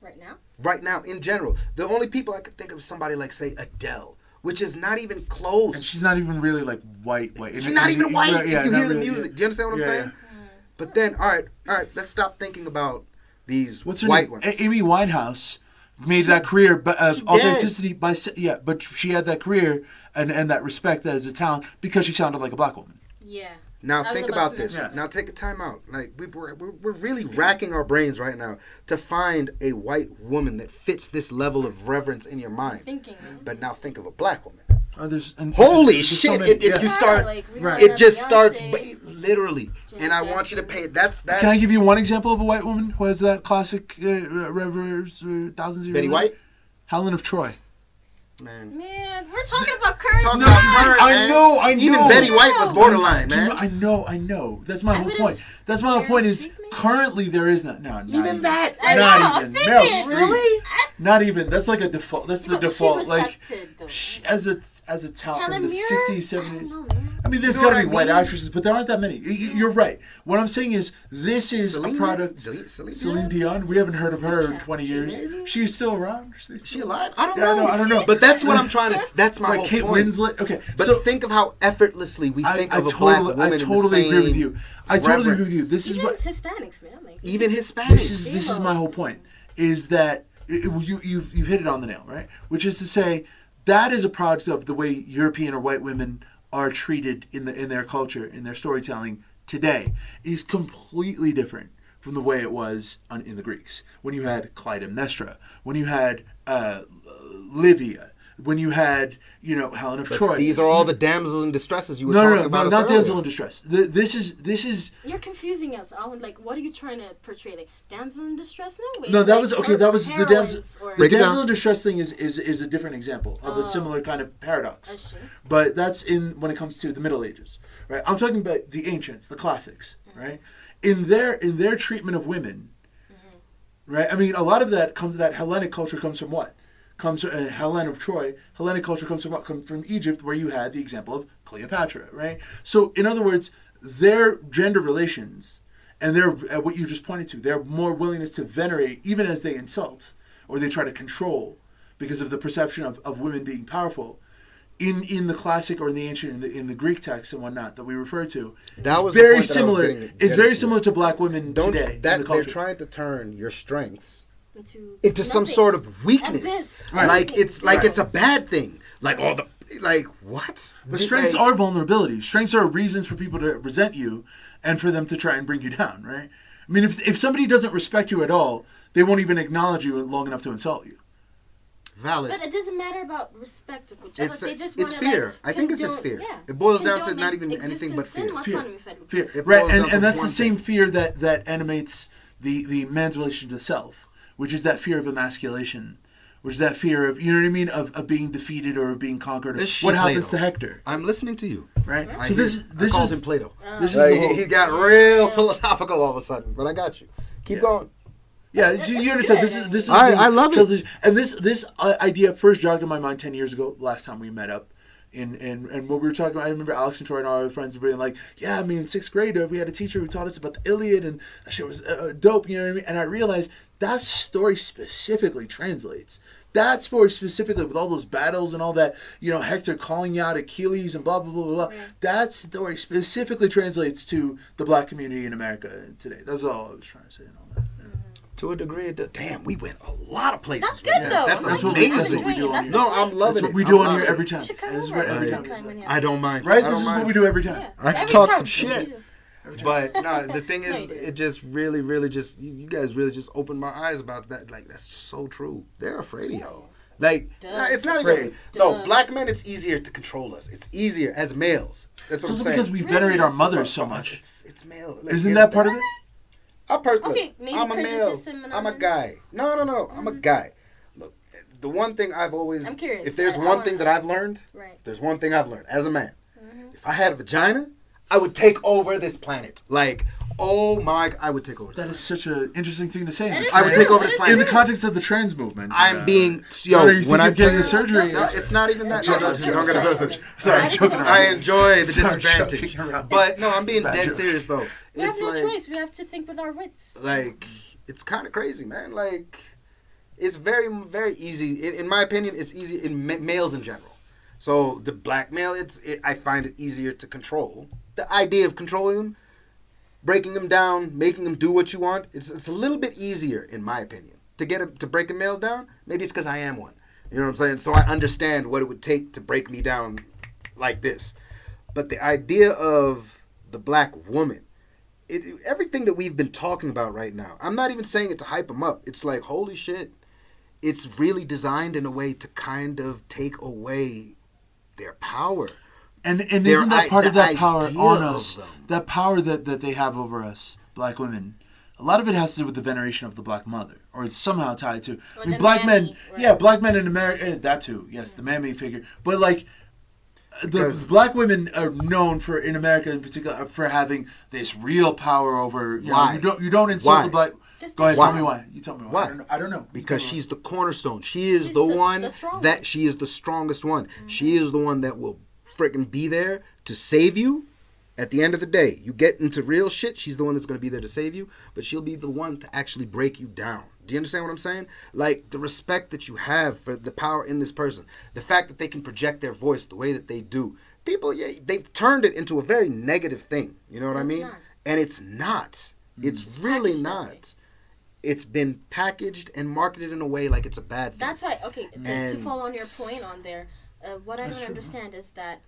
Right now? Right now, in general, the only people I could think of is somebody like, say, Adele. Which is not even close. And she's not even really like white. She's not even white if you hear the really, music. Do you understand what I'm saying? Yeah. But then, all right, let's stop thinking about these white ones. Amy Winehouse made that career of authenticity but she had that career and that respect as a talent because she sounded like a black woman. Yeah. Now think about this. Yeah. Now take a time out. Like we're really racking our brains right now to find a white woman that fits this level of reverence in your mind. But now think of a black woman. Holy shit! It just starts literally, and I want you to pay it. That's. Can I give you one example of a white woman who has that classic reverence thousands of years? Betty White, Helen of Troy. Man, we're talking about current. I know. Even Betty White was borderline, man. I know. That's my whole point. That's my whole point. Is currently there is not. No, even that. Not even. Meryl Streep. Really? Not even. That's like a default. That's the default. Like as a talent from the 60s, 70s. I mean, there's got to be white actresses, but there aren't that many. You're right. What I'm saying is, this is a product. Celine Dion. We haven't heard of her in 20 years. She's still around. Is she alive? I don't know. But that's what I'm trying to. That's my whole Kate point. Winslet. Okay, but think of how effortlessly we think of a black woman. I totally agree with you. I totally agree with you. This is what Hispanics, man. Even Hispanics. This is my whole point. Is that you've hit it on the nail, right? Which is to say, that is a product of the way European or white women are treated in their culture, in their storytelling today, is completely different from the way it was in the Greeks. When you had Clytemnestra, when you had Livia, when you had Helen of Troy. These are all the damsels in distresses you were talking about. No, not damsel in distress. This is. You're confusing us. Like, what are you trying to portray? Like, damsel in distress? No, that was okay. That was the damsel. The damsel in distress thing is a different example of a similar kind of paradox. But that's when it comes to the Middle Ages, right? I'm talking about the ancients, the classics, right? In their treatment of women, right? I mean, a lot of that Hellenic culture comes from what? Comes from Helen of Troy. Hellenic culture comes from what? Comes from Egypt, where you had the example of Cleopatra, right? So, in other words, their gender relations and their what you just pointed to, their more willingness to venerate, even as they insult or they try to control, because of the perception of women being powerful. In the classic or in the ancient, in the Greek texts and whatnot that we refer to, that was very similar. It's very similar to black women today. In the they're trying to turn your strengths into some nothing. sort of weakness. Right. Like it's a bad thing. Like what? But strengths are vulnerabilities. Strengths are reasons for people to resent you and for them to try and bring you down. Right? I mean, if somebody doesn't respect you at all, they won't even acknowledge you long enough to insult you. Valid. But it doesn't matter about respect. It's it's fear. I think it's just fear. Yeah. It boils down to not even anything but fear. Fear. Right, and that's the same fear that animates the man's relation to self, which is that fear of emasculation, which is that fear of, you know what I mean, of being defeated or of being conquered. What happens to Hector? I'm listening to you. Right? So this calls him Plato. This is the whole, he got real philosophical all of a sudden, but I got you. Keep going. Yeah, you understand. This is. I love it. And this idea first jogged in my mind 10 years ago. Last time we met up, and what we were talking about. I remember Alex and Troy and all our friends were being like, "Yeah, I mean, in 6th grade, we had a teacher who taught us about the Iliad, and that shit was dope." You know what I mean? And I realized that story specifically translates. That story specifically, with all those battles and all that, you know, Hector calling out Achilles and blah blah blah blah blah. Yeah. That story specifically translates to the black community in America today. That's all I was trying to say and all that. To a degree, damn, we went a lot of places. That's good though. That's amazing. That's what we do on here. No, I'm loving it. That's what we do on here every time. You should come over every time. I don't mind. Right? This is what we do every time. Yeah. I can talk some shit. But no, the thing is, it just really, really just, you guys really just opened my eyes about that. Like, that's so true. They're afraid of y'all. Like, it's not even. No, black men, it's easier to control us. It's easier as males. That's what I'm saying. Because we venerate our mothers so much. It's male. Isn't that part of it? I'm a male. I'm a guy. No. I'm a guy. Look, the one thing I've always... I'm curious. If there's one thing that I've learned, there's one thing I've learned as a man. Mm-hmm. If I had a vagina, I would take over this planet. Like, oh my... I would take over this planet. Is such an interesting thing to say. I would take over this planet. In the context of the trans movement. I'm being... when I get a surgery... No, it's not even that. Don't get a surgery. Sorry, I'm joking around. I enjoy the disadvantage. But no, I'm being dead serious though. We have no choice. We have to think with our wits. Like, it's kind of crazy, man. Like, it's very, very easy. In my opinion, it's easy in males in general. So the black male, I find it easier to control. The idea of controlling them, breaking them down, making them do what you want, it's a little bit easier, in my opinion. To break a male down, maybe it's because I am one. You know what I'm saying? So I understand what it would take to break me down like this. But the idea of the black woman, everything that we've been talking about right now, I'm not even saying it to hype them up. It's like, holy shit, it's really designed in a way to kind of take away their power. And isn't that part of that power on us? That power that they have over us, black women. A lot of it has to do with the veneration of the black mother, or it's somehow tied to. I mean, black men, black men in America, that too, yes, the mammy figure. But like, the black women are known for, in America in particular, for having this real power over. Why? You don't insult the black. Go ahead, tell me why. You tell me why. Why? I don't know. Because she's the cornerstone. She is the one that she is the strongest one. Mm-hmm. She is the one that will freaking be there to save you. At the end of the day, you get into real shit, she's the one that's going to be there to save you, but she'll be the one to actually break you down. Do you understand what I'm saying? Like, the respect that you have for the power in this person, the fact that they can project their voice the way that they do. People, they've turned it into a very negative thing. You know what I mean? And it's not. It's really not. It's been packaged and marketed in a way like it's a bad thing. That's why, okay, to follow on your point on there, what I don't understand is that,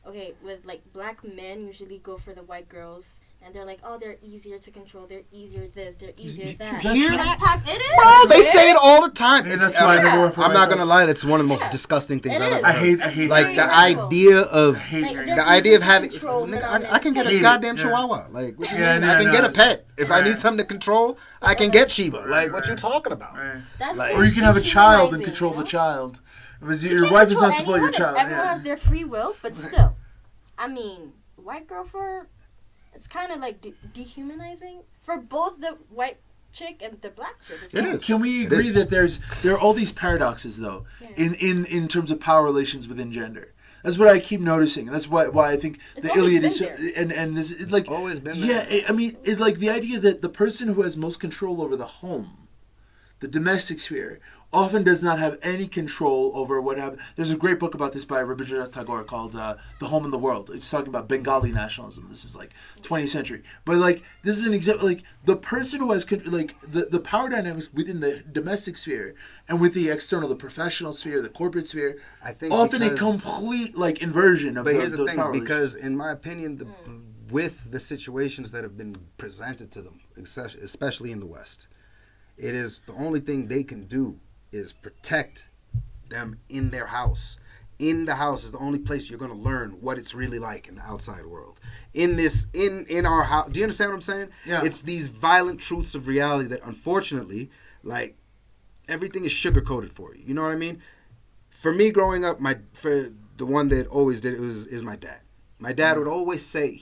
okay, with like black men usually go for the white girls, and they're like, oh, they're easier to control, they're easier this, they're easier that. You hear that? It is. Bro, they say it all the time. And that's why I'm not gonna lie, that's one of the most disgusting things I've ever heard. I hate like the idea of having. I can get a goddamn Yeah. Chihuahua. Like, what you mean? I can get a pet if I need something to control. I can get Sheba. Like, what you talking about? Like, or you can have a child and control the child. Because your wife is not supporting your child. Everyone has their free will, but still, I mean, white girl it's kind of like dehumanizing for both the white chick and the black chick. It is. Can we It agree is. that there are all these paradoxes though in terms of power relations within gender? That's what I keep noticing. That's why I think It's the always Iliad been is there. and this it's like always been yeah. there. I mean, like the idea that the person who has most control over the home, the domestic sphere, often does not have any control over what happens. There's a great book about this by Rabindranath Tagore called "The Home and the World." It's talking about Bengali nationalism. This is like 20th century, but like this is an example. Like the person who has like the power dynamics within the domestic sphere and with the external, the professional sphere, the corporate sphere, I think often a because- complete like inversion of But here's the those thing, power because in my opinion, with the situations that have been presented to them, especially in the West, it is the only thing they can do is protect them in their house. In the house is the only place you're going to learn what it's really like in the outside world. In our house, do you understand what I'm saying? Yeah. It's these violent truths of reality that unfortunately, like, everything is sugar-coated for you. You know what I mean? For me growing up, for the one that always did it is my dad. My dad would always say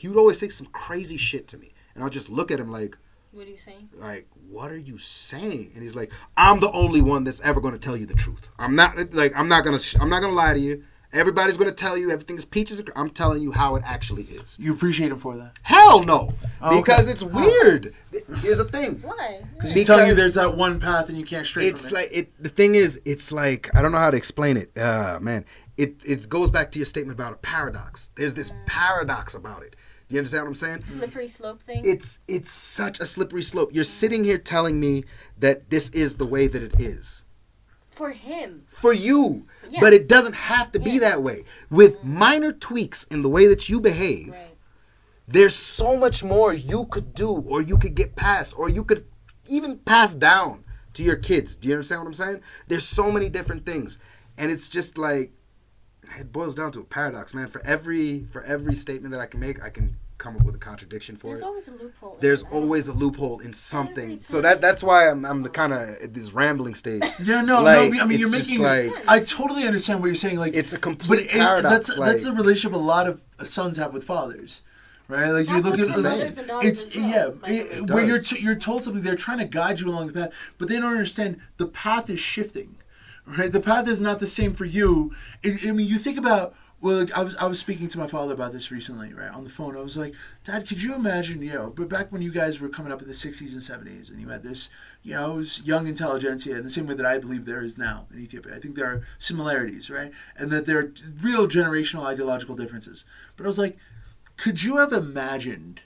some crazy shit to me. And I'll just look at him like, What are you saying? like, what are you saying? And he's like, I'm the only one that's ever going to tell you the truth. I'm not going to lie to you. Everybody's going to tell you everything's peaches. I'm telling you how it actually is. You appreciate him for that. Hell no. Oh, because okay. it's weird. Here's the thing. Why? Because he's telling you there's that one path and you can't stray It's from it. like the thing is, it's like, I don't know how to explain it. Man, it goes back to your statement about a paradox. There's this paradox about it. Do you understand what I'm saying? Slippery slope thing. It's such a slippery slope. You're sitting here telling me that this is the way that it is. For him. For you. Yeah. But it doesn't have to be that way. With minor tweaks in the way that you behave, Right. there's so much more you could do, or you could get past, or you could even pass down to your kids. Do you understand what I'm saying? There's so many different things. And it's just like, it boils down to a paradox, man. For every statement that I can make, I can come up with a contradiction for There's it. always a loophole. There's in that. always a loophole in something. Every So time. that's why I'm the kind of at this rambling stage. Yeah, no, Like, I mean, you're it's just making. like- I totally understand what you're saying. Like, It's a complete paradox, That's a like- relationship a lot of sons have with fathers, right? Like you Happens look at with mothers and daughters as well, by the way. where does. you're told something, they're trying to guide you along the path, but they don't understand the path is shifting, right? The path is not the same for you. I mean, you think about. Well, like, I was speaking to my father about this recently, right, on the phone. I was like, Dad, could you imagine, but back when you guys were coming up in the 60s and 70s, and you had this, it was young intelligentsia in the same way that I believe there is now in Ethiopia. I think there are similarities, right? And that there are real generational ideological differences. But I was like, could you have imagined,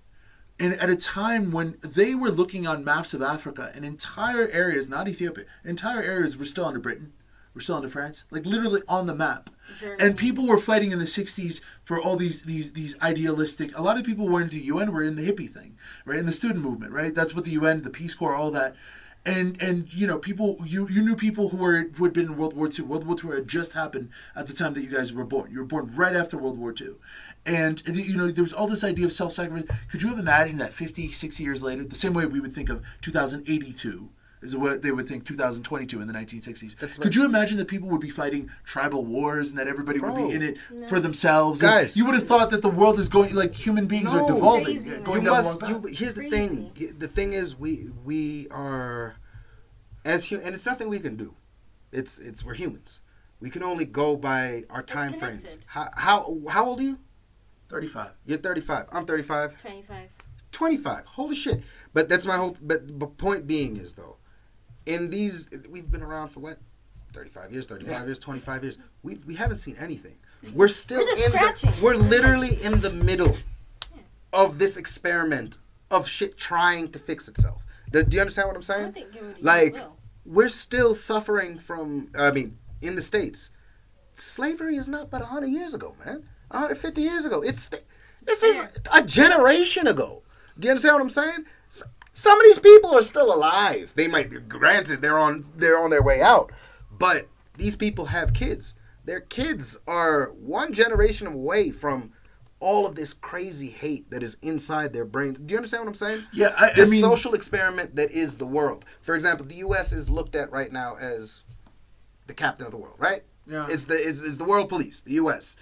at a time when they were looking on maps of Africa, and entire areas, not Ethiopia, entire areas were still under Britain, were still under France, like literally on the map. Germany. And people were fighting in the 60s for all these idealistic, a lot of people were into the UN, were in the hippie thing, right? In the student movement, right? That's what the UN, the Peace Corps, all that. And people, you knew people who had been in World War II. World War II had just happened at the time that you guys were born. You were born right after World War II. And, there was all this idea of self-sacrifice. Could you have imagined that 50, 60 years later, the same way we would think of 2082, is what they would think 2022 in the 1960s. Could you imagine that people would be fighting tribal wars and that everybody would be in it for themselves? Guys. You would have thought that the world is going, like human beings are devolving, Crazy, going man. down the wrong path. Here's the thing. The thing is, we are, and it's nothing we can do. It's we're humans. We can only go by our time frames. connected. How old are you? 35. You're 35. I'm 35. 25. 25. Holy shit. But that's my whole. But the point being is though, we've been around for what? 35 years, 35 years, 25 years. We haven't seen anything. We're still We're just scratching. we're literally in the middle of this experiment of shit trying to fix itself. Do you understand what I'm saying? I think it would Like, will. we're still suffering from, in the States, slavery is not but 100 years ago, man. 150 years ago. This is a generation ago. Do you understand what I'm saying? Some of these people are still alive. They might be, granted, they're on their way out. But these people have kids. Their kids are one generation away from all of this crazy hate that is inside their brains. Do you understand what I'm saying? Yeah, I this mean, social experiment that is the world. For example, the U.S. is looked at right now as the captain of the world, right? Yeah. It's the world police, the U.S.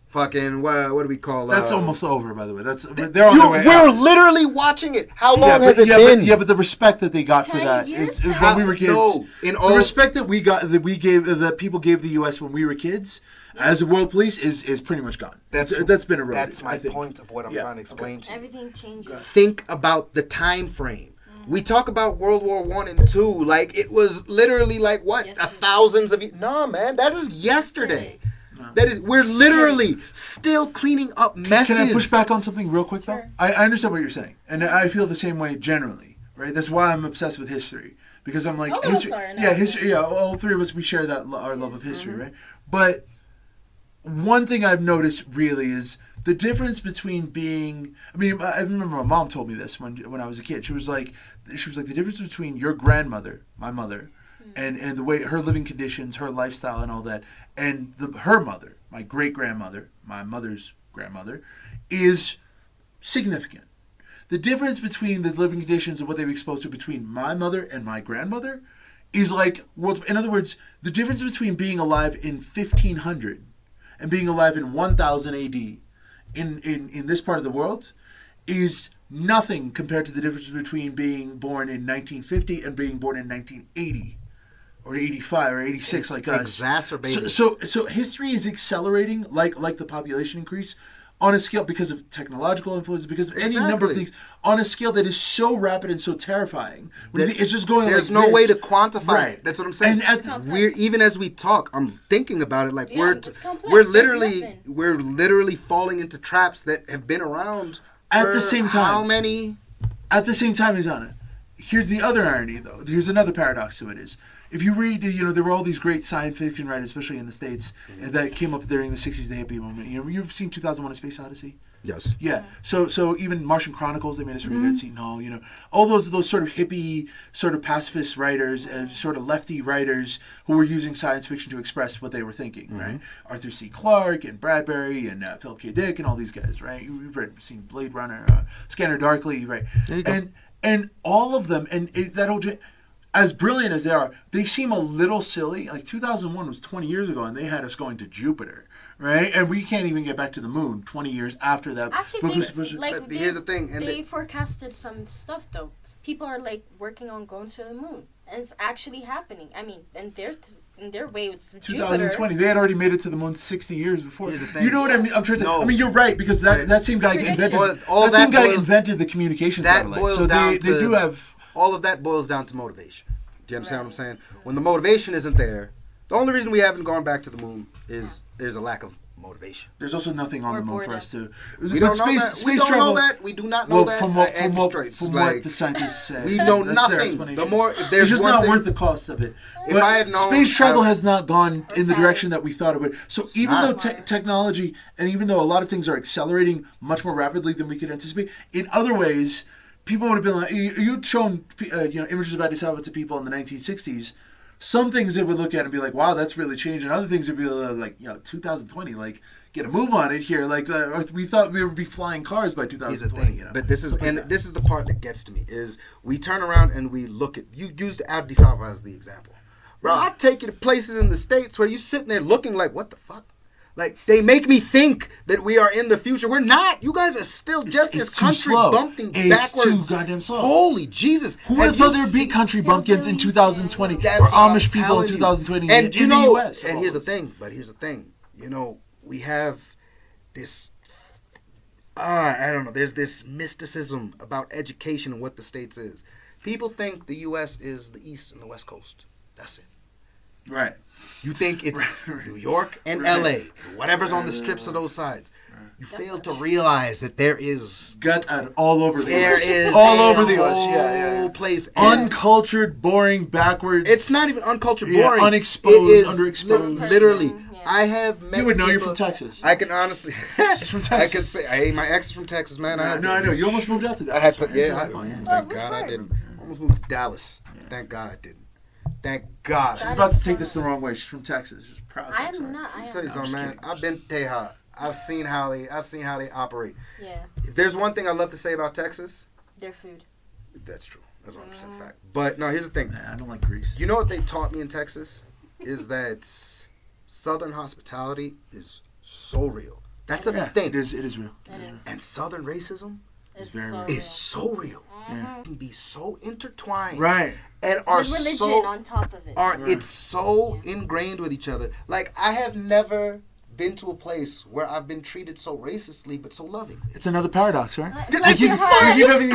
Fucking what do we call? That's almost over, by the way. They're on their way We're out. literally watching it. How long has it been? But the respect that they got for 10 that years is now? when we were kids. No, the respect that we got, that people gave the U.S. when we were kids, as a world police, is pretty much gone. That's been eroded. That's my point of what I'm trying to explain to you. Everything changes. Think about the time frame. We talk about World War I and II like it was literally like what thousands of years. No, man, that is yesterday. We're literally still cleaning up messes. Can I push back on something real quick, though? Sure. I understand what you're saying, and I feel the same way generally, right? That's why I'm obsessed with history, because I'm like, history. Yeah, all three of us, we share that our love of history, right? But one thing I've noticed really is the difference between being. I mean, I remember my mom told me this when I was a kid. She was like, the difference between your grandmother, my mother, and the way her living conditions, her lifestyle, and all that, and her mother, my great-grandmother, my mother's grandmother, is significant. The difference between the living conditions and what they've exposed to between my mother and my grandmother is like worlds. In other words, the difference between being alive in 1500 and being alive in 1000 AD in this part of the world is nothing compared to the difference between being born in 1950 and being born in 1980. Or 85 or 86, it's like us. Exacerbated. So history is accelerating like the population increase on a scale because of technological influence, because of any number of things, on a scale that is so rapid and so terrifying. It's just going. There's no way to quantify it. That's what I'm saying. And we're even as we talk, I'm thinking about it like we're literally falling into traps that have been around at the same time. How many? At the same time, Ezana. Here's the other irony, though. Here's another paradox to it is. If you read, there were all these great science fiction writers, especially in the States, that came up during the 60s, the hippie moment. You've seen 2001: A Space Odyssey? Yes. Yeah. So even Martian Chronicles, they made us read Seton Hall. All those sort of hippie, sort of pacifist writers, sort of lefty writers who were using science fiction to express what they were thinking, right? Arthur C. Clarke and Bradbury and Philip K. Dick and all these guys, right? You've seen Blade Runner, Scanner Darkly, right? There you go. And all of them, and that whole. As brilliant as they are, they seem a little silly. Like 2001 was 20 years ago, and they had us going to Jupiter, right? And we can't even get back to the moon 20 years after that. Actually, here's the thing. They forecasted some stuff, though. People are, working on going to the moon. And it's actually happening. I mean, in their way, it's 2020. Jupiter. They had already made it to the moon 60 years before. Here's the thing. You know what I mean? I'm trying to. I mean, you're right, because that same guy invented the communication satellite. So they do have. All of that boils down to motivation. Do you understand what I'm saying? When the motivation isn't there, the only reason we haven't gone back to the moon is there's a lack of motivation. There's also nothing on the moon for us to. We don't know that. We don't know that. We do not know that. From what the scientists say, we know nothing. It's just not worth the cost of it. If I had known, space travel has not gone in the direction that we thought it would. So even though technology and even though a lot of things are accelerating much more rapidly than we could anticipate, in other ways. People would have been like, you'd shown images of Addis Ababa to people in the 1960s. Some things they would look at and be like, wow, that's really changed. And other things would be like, 2020, get a move on it here. We thought we would be flying cars by 2020. But this is the part that gets to me, is we turn around and we look at, you used Addis Ababa as the example. Bro, I'll take you to places in the States where you're sitting there looking like, what the fuck? They make me think that we are in the future. We're not. You guys are still just this country bumping backwards. It's too goddamn slow. Holy Jesus. Who would have thought there'd be country bumpkins in 2020 or Amish people in 2020 in the U.S.? And here's the thing. We have this, I don't know, there's this mysticism about education and what the States is. People think the U.S. is the East and the West Coast. That's it. Right. You think it's New York and L.A., whatever's on the strips of those sides. You fail to realize that there is all over the U.S. There is all over the U.S. Whole place. Uncultured, boring, backwards. It's not even uncultured, boring. Unexposed, it is underexposed. Literally. I have met. You would know people, you're from Texas. I can honestly. She's from Texas. I could say, hey, my ex is from Texas, man. I know. You almost moved out to Dallas. I had to. Thank God I didn't. I almost moved to Dallas. Thank God I didn't. Thank God. She's about to take this the wrong way. She's from Texas. She's proud. I'm not. I'll tell you something, man. I've been to Teja. I've seen how they operate. Yeah. If there's one thing I love to say about Texas, their food. That's true. That's 100% fact. But no, here's the thing. Man, I don't like grease. You know what they taught me in Texas is that Southern hospitality is so real. That's a thing. It is real. It is. And Southern racism It's very so real. real. is so real. Yeah. It can be so intertwined. Right. And are With religion so on top of it. it's so ingrained with each other. Like, I have never been to a place where I've been treated so racistly but so loving. It's another paradox, right? Bless your heart. you Bless give me-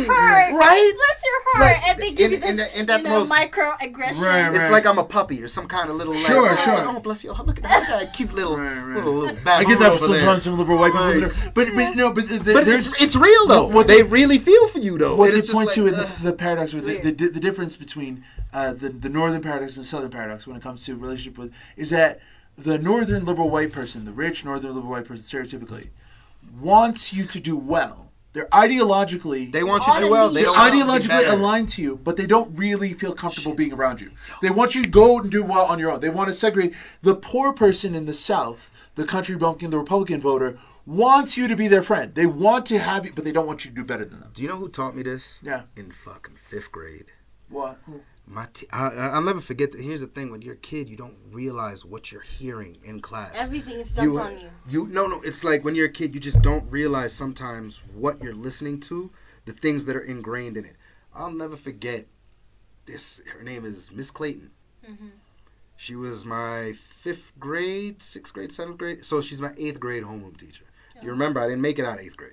your heart. Right? Bless your heart. Like, and they give you in this, that most- microaggression. Right, It's like I'm a puppy or some kind of little like, Sure, it's sure. like, oh, bless you. Look at that cute little little I get that over sometimes there. from liberal white people. Right. But But there's it's real though. what they really feel for you though. what And they it's just point to like, in the paradox, with It's the difference between the northern paradox and the southern paradox when it comes to relationship with, is that the northern liberal white person, the rich northern liberal white person, stereotypically, wants you to do well. They're ideologically they want you to do well. They they're don't want you to be ideologically better. aligned to you, but they don't really feel comfortable being around you. They want you to go and do well on your own. They want to segregate. The poor person in the South, the country bumpkin, the Republican voter, wants you to be their friend. They want to have you, but they don't want you to do better than them. Do you know who taught me this? Yeah. In fucking 5th grade. What? I'll never forget that. Here's the thing: when you're a kid, you don't realize what you're hearing in class. Everything is dumped on you. No. It's like when you're a kid, you just don't realize sometimes what you're listening to, the things that are ingrained in it. I'll never forget this. Her name is Miss Clayton. Mm-hmm. She was my 5th grade, 6th grade, 7th grade. So she's my 8th grade homeroom teacher. You remember, I didn't make it out of 8th grade.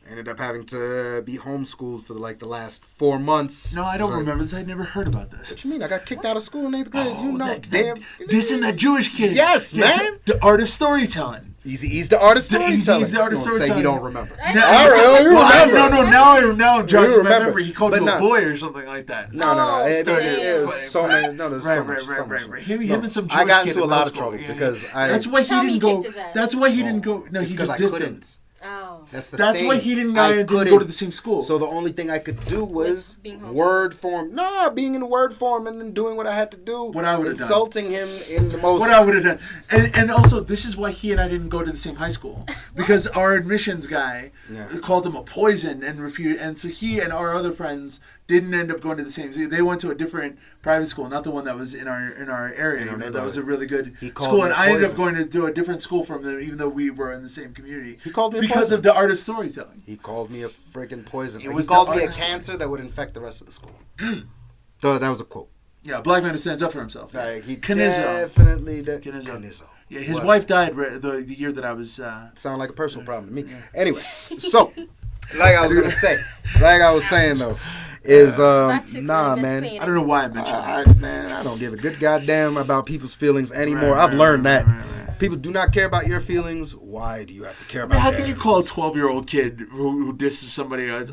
I ended up having to be homeschooled for the last 4 months. No, I don't remember this. I'd never heard about this. What you mean? I got kicked out of school in 8th grade. Oh, You know, that damn. dissing that Jewish kid. Yes, Yeah, man. The art of storytelling. He's the artist storyteller. He's the artist Don't say storyteller. he don't remember. I No, know. All right, you remember. Now I'm jogging You my remember. memory. He called But you a no. boy or something like that. No. It damn. was so many. No, there's so much. Right. Him and some Jewish I got kid into a in lot middle of school. trouble Yeah. because That's why he Tommy didn't go. kicked his ass. That's why he didn't go. No, he because just I dissed him. couldn't. Oh. That's the That's thing. why he didn't I go couldn't. to the same school. So the only thing I could do was being homeschooled. word form. No, being in word form and then doing what I had to do. What I would've done. Insulting him in the most. What I would have done, and also this is why he and I didn't go to the same high school, because our admissions guy called him a poison and refused, and so he and our other friends didn't end up going to the same. They went to a different private school, not the one that was in our area. That was a really good school, and I ended up going to a different school from them, even though we were in the same community. He called me a because poison. of the art of storytelling. He called me a freaking poison. It He was called the me a artist. cancer that would infect the rest of the school. So that was a quote. Yeah, a black man who stands up for himself. Like, he Canizzo. definitely did. Canizzo. Yeah, his wife died the year that I was. Sound like a personal problem to me. Anyways, so like I was saying though, is Practically nah, man. mispainted. I don't know why I mentioned that. I don't give a good goddamn about people's feelings anymore. I've learned that. People do not care about your feelings. Why do you have to care about How theirs? could you call a 12-year-old kid who disses somebody as a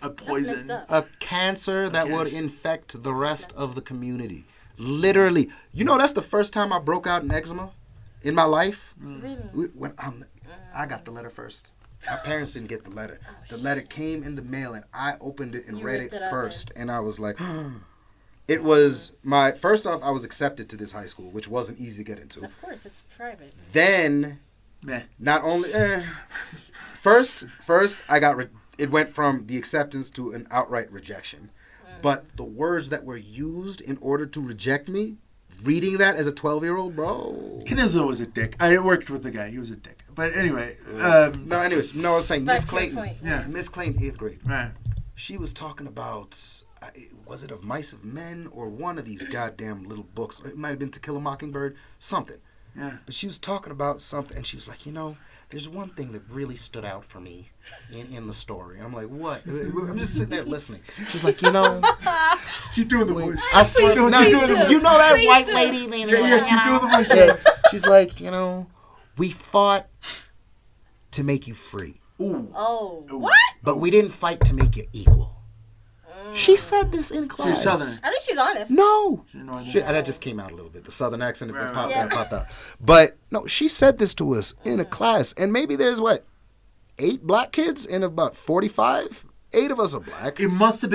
poison? messed up. a cancer that would infect the rest of the community? Literally. You know, that's the first time I broke out in eczema in my life. Really? When I got the letter first. My parents didn't get the letter. The letter came in the mail, and I opened it and You read ripped it it up first. And I was like, it was my first off. I was accepted to this high school, which wasn't easy to get into. Of course, it's private. Then, Meh. not only first I got it went from the acceptance to an outright rejection. But the words that were used in order to reject me, reading that as a 12-year-old, bro. Canizzo was a dick. I worked with the guy. He was a dick. But anyway. I was saying Back Miss to your Clayton. point. Yeah. Miss Clayton, 8th grade. Right. She was talking about, was it Of Mice of Men or one of these goddamn little books? It might have been To Kill a Mockingbird, something. Yeah. But she was talking about something, and she was like, there's one thing that really stood out for me in the story. I'm like, what? I'm just sitting there listening. She's like, Keep doing the voice. I swear, Keep no, doing the voice. you know that Please white do. lady? Yeah, keep doing the voice. Yeah. She's like, we fought to make you free, Ooh. Oh. Ooh. What? but we didn't fight to make you equal. She said this in class. She's Southern. I think she's honest. No. No, That just came out a little bit. The Southern accent, if that Right. popped out. But no, she said this to us in a class. And maybe there's 8 black kids in about 45? 8 of us are black. It must have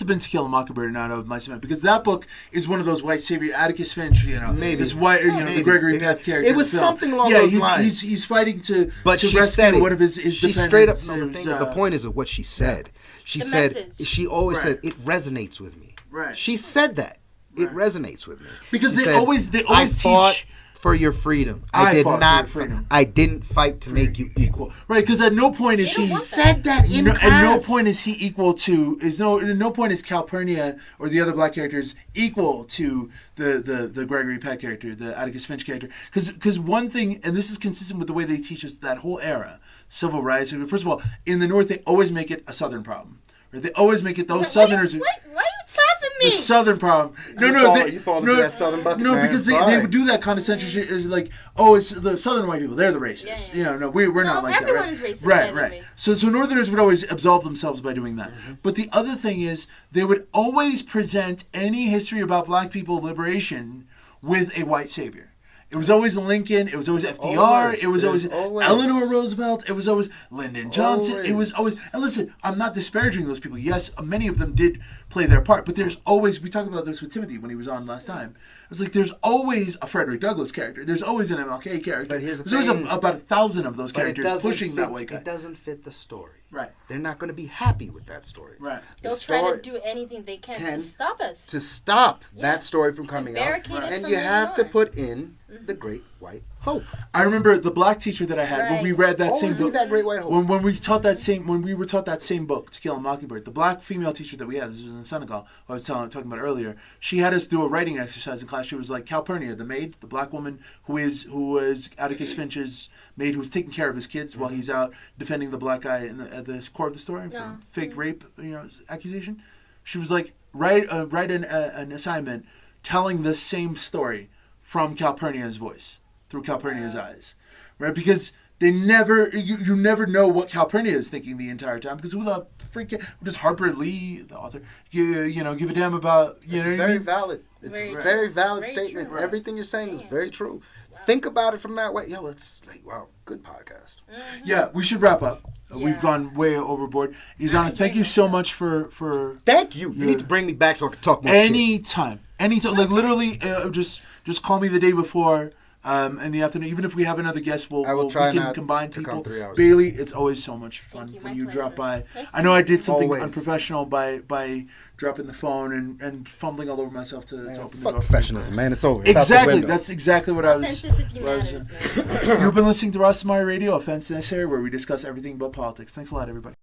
been To Kill a Mockingbird, not Of Mice and Men, because that book is one of those white savior, Atticus Finch, Maybe. this white, the Gregory Peck character. It was in the film. something along those he's, lines. He's fighting to She rescue said it. one of his she dependents. straight up. No, the point is what she said. She The said message. she always Right. said it resonates with me. Right. She said that it resonates with me Because She they said, always I fought teach for your freedom. I fought for your freedom. I didn't fight to make you equal. Right, because at no point is he said that in class. At no point is he equal to at no point is Calpurnia or the other black characters equal to the Gregory Peck character, the Atticus Finch character. Because one thing, and this is consistent with the way they teach us that whole era, civil rights. First of all, in the North they always make it a Southern problem. Right? They always make it those Southerners. Why are you tapping me? The Southern problem. You fall into that Southern bucket. No, man. because they would do that condescension shit. It's like, oh, it's the Southern white people. They're the racists. Yeah. No, we're not like that. Everyone is racist. Right. So Northerners would always absolve themselves by doing that. Mm-hmm. But the other thing is, they would always present any history about black people liberation with a white savior. It was always Lincoln. It was always FDR. It was always Eleanor Roosevelt. It was always Lyndon Johnson. It was always. And listen, I'm not disparaging those people. Yes, many of them did play their part. But there's always. We talked about this with Timothy when he was on last time. It's like there's always a Frederick Douglass character. There's always an MLK character. But here's the there's thing. About 1,000 of those characters pushing that way. It doesn't fit the story. Right. They're not going to be happy with that story. Right. They'll try to do anything they can to stop us. To stop that story from coming out. Right. And you have to put in the Great White Hope. I remember the black teacher that I had when we read that same book. That Great White Hope. When we were taught that same book, To Kill a Mockingbird, the black female teacher that we had, this was in Senegal, I was talking about earlier, she had us do a writing exercise in class. She was like, Calpurnia, the maid, the black woman who was Atticus Finch's maid, who's taking care of his kids while he's out defending the black guy at the core of the story for fake rape, accusation. She was like, write an assignment telling the same story from Calpurnia's voice, through Calpurnia's eyes, right? Because they never, you never know what Calpurnia is thinking the entire time, because who the freaking, does Harper Lee, the author, give a damn about, It's very valid. It's a very valid statement. True. Everything you're saying is very true. Wow. Think about it from that way. It's like, wow, good podcast. Mm-hmm. Yeah, we should wrap up. We've gone way overboard. Ezana, thank you so much for Thank you. You need to bring me back so I can talk more anytime. Like literally, just call me the day before in the afternoon. Even if we have another guest, we can combine people. Bailey, it's always so much fun when you drop by. I know I did something unprofessional by dropping the phone and fumbling all over myself to open the door. Professionalism, man. It's over. It's exactly. That's exactly what I was. Authenticity matters, man. You've been listening to Ras Temari Radio, Offense Necessary, where we discuss everything but politics. Thanks a lot, everybody.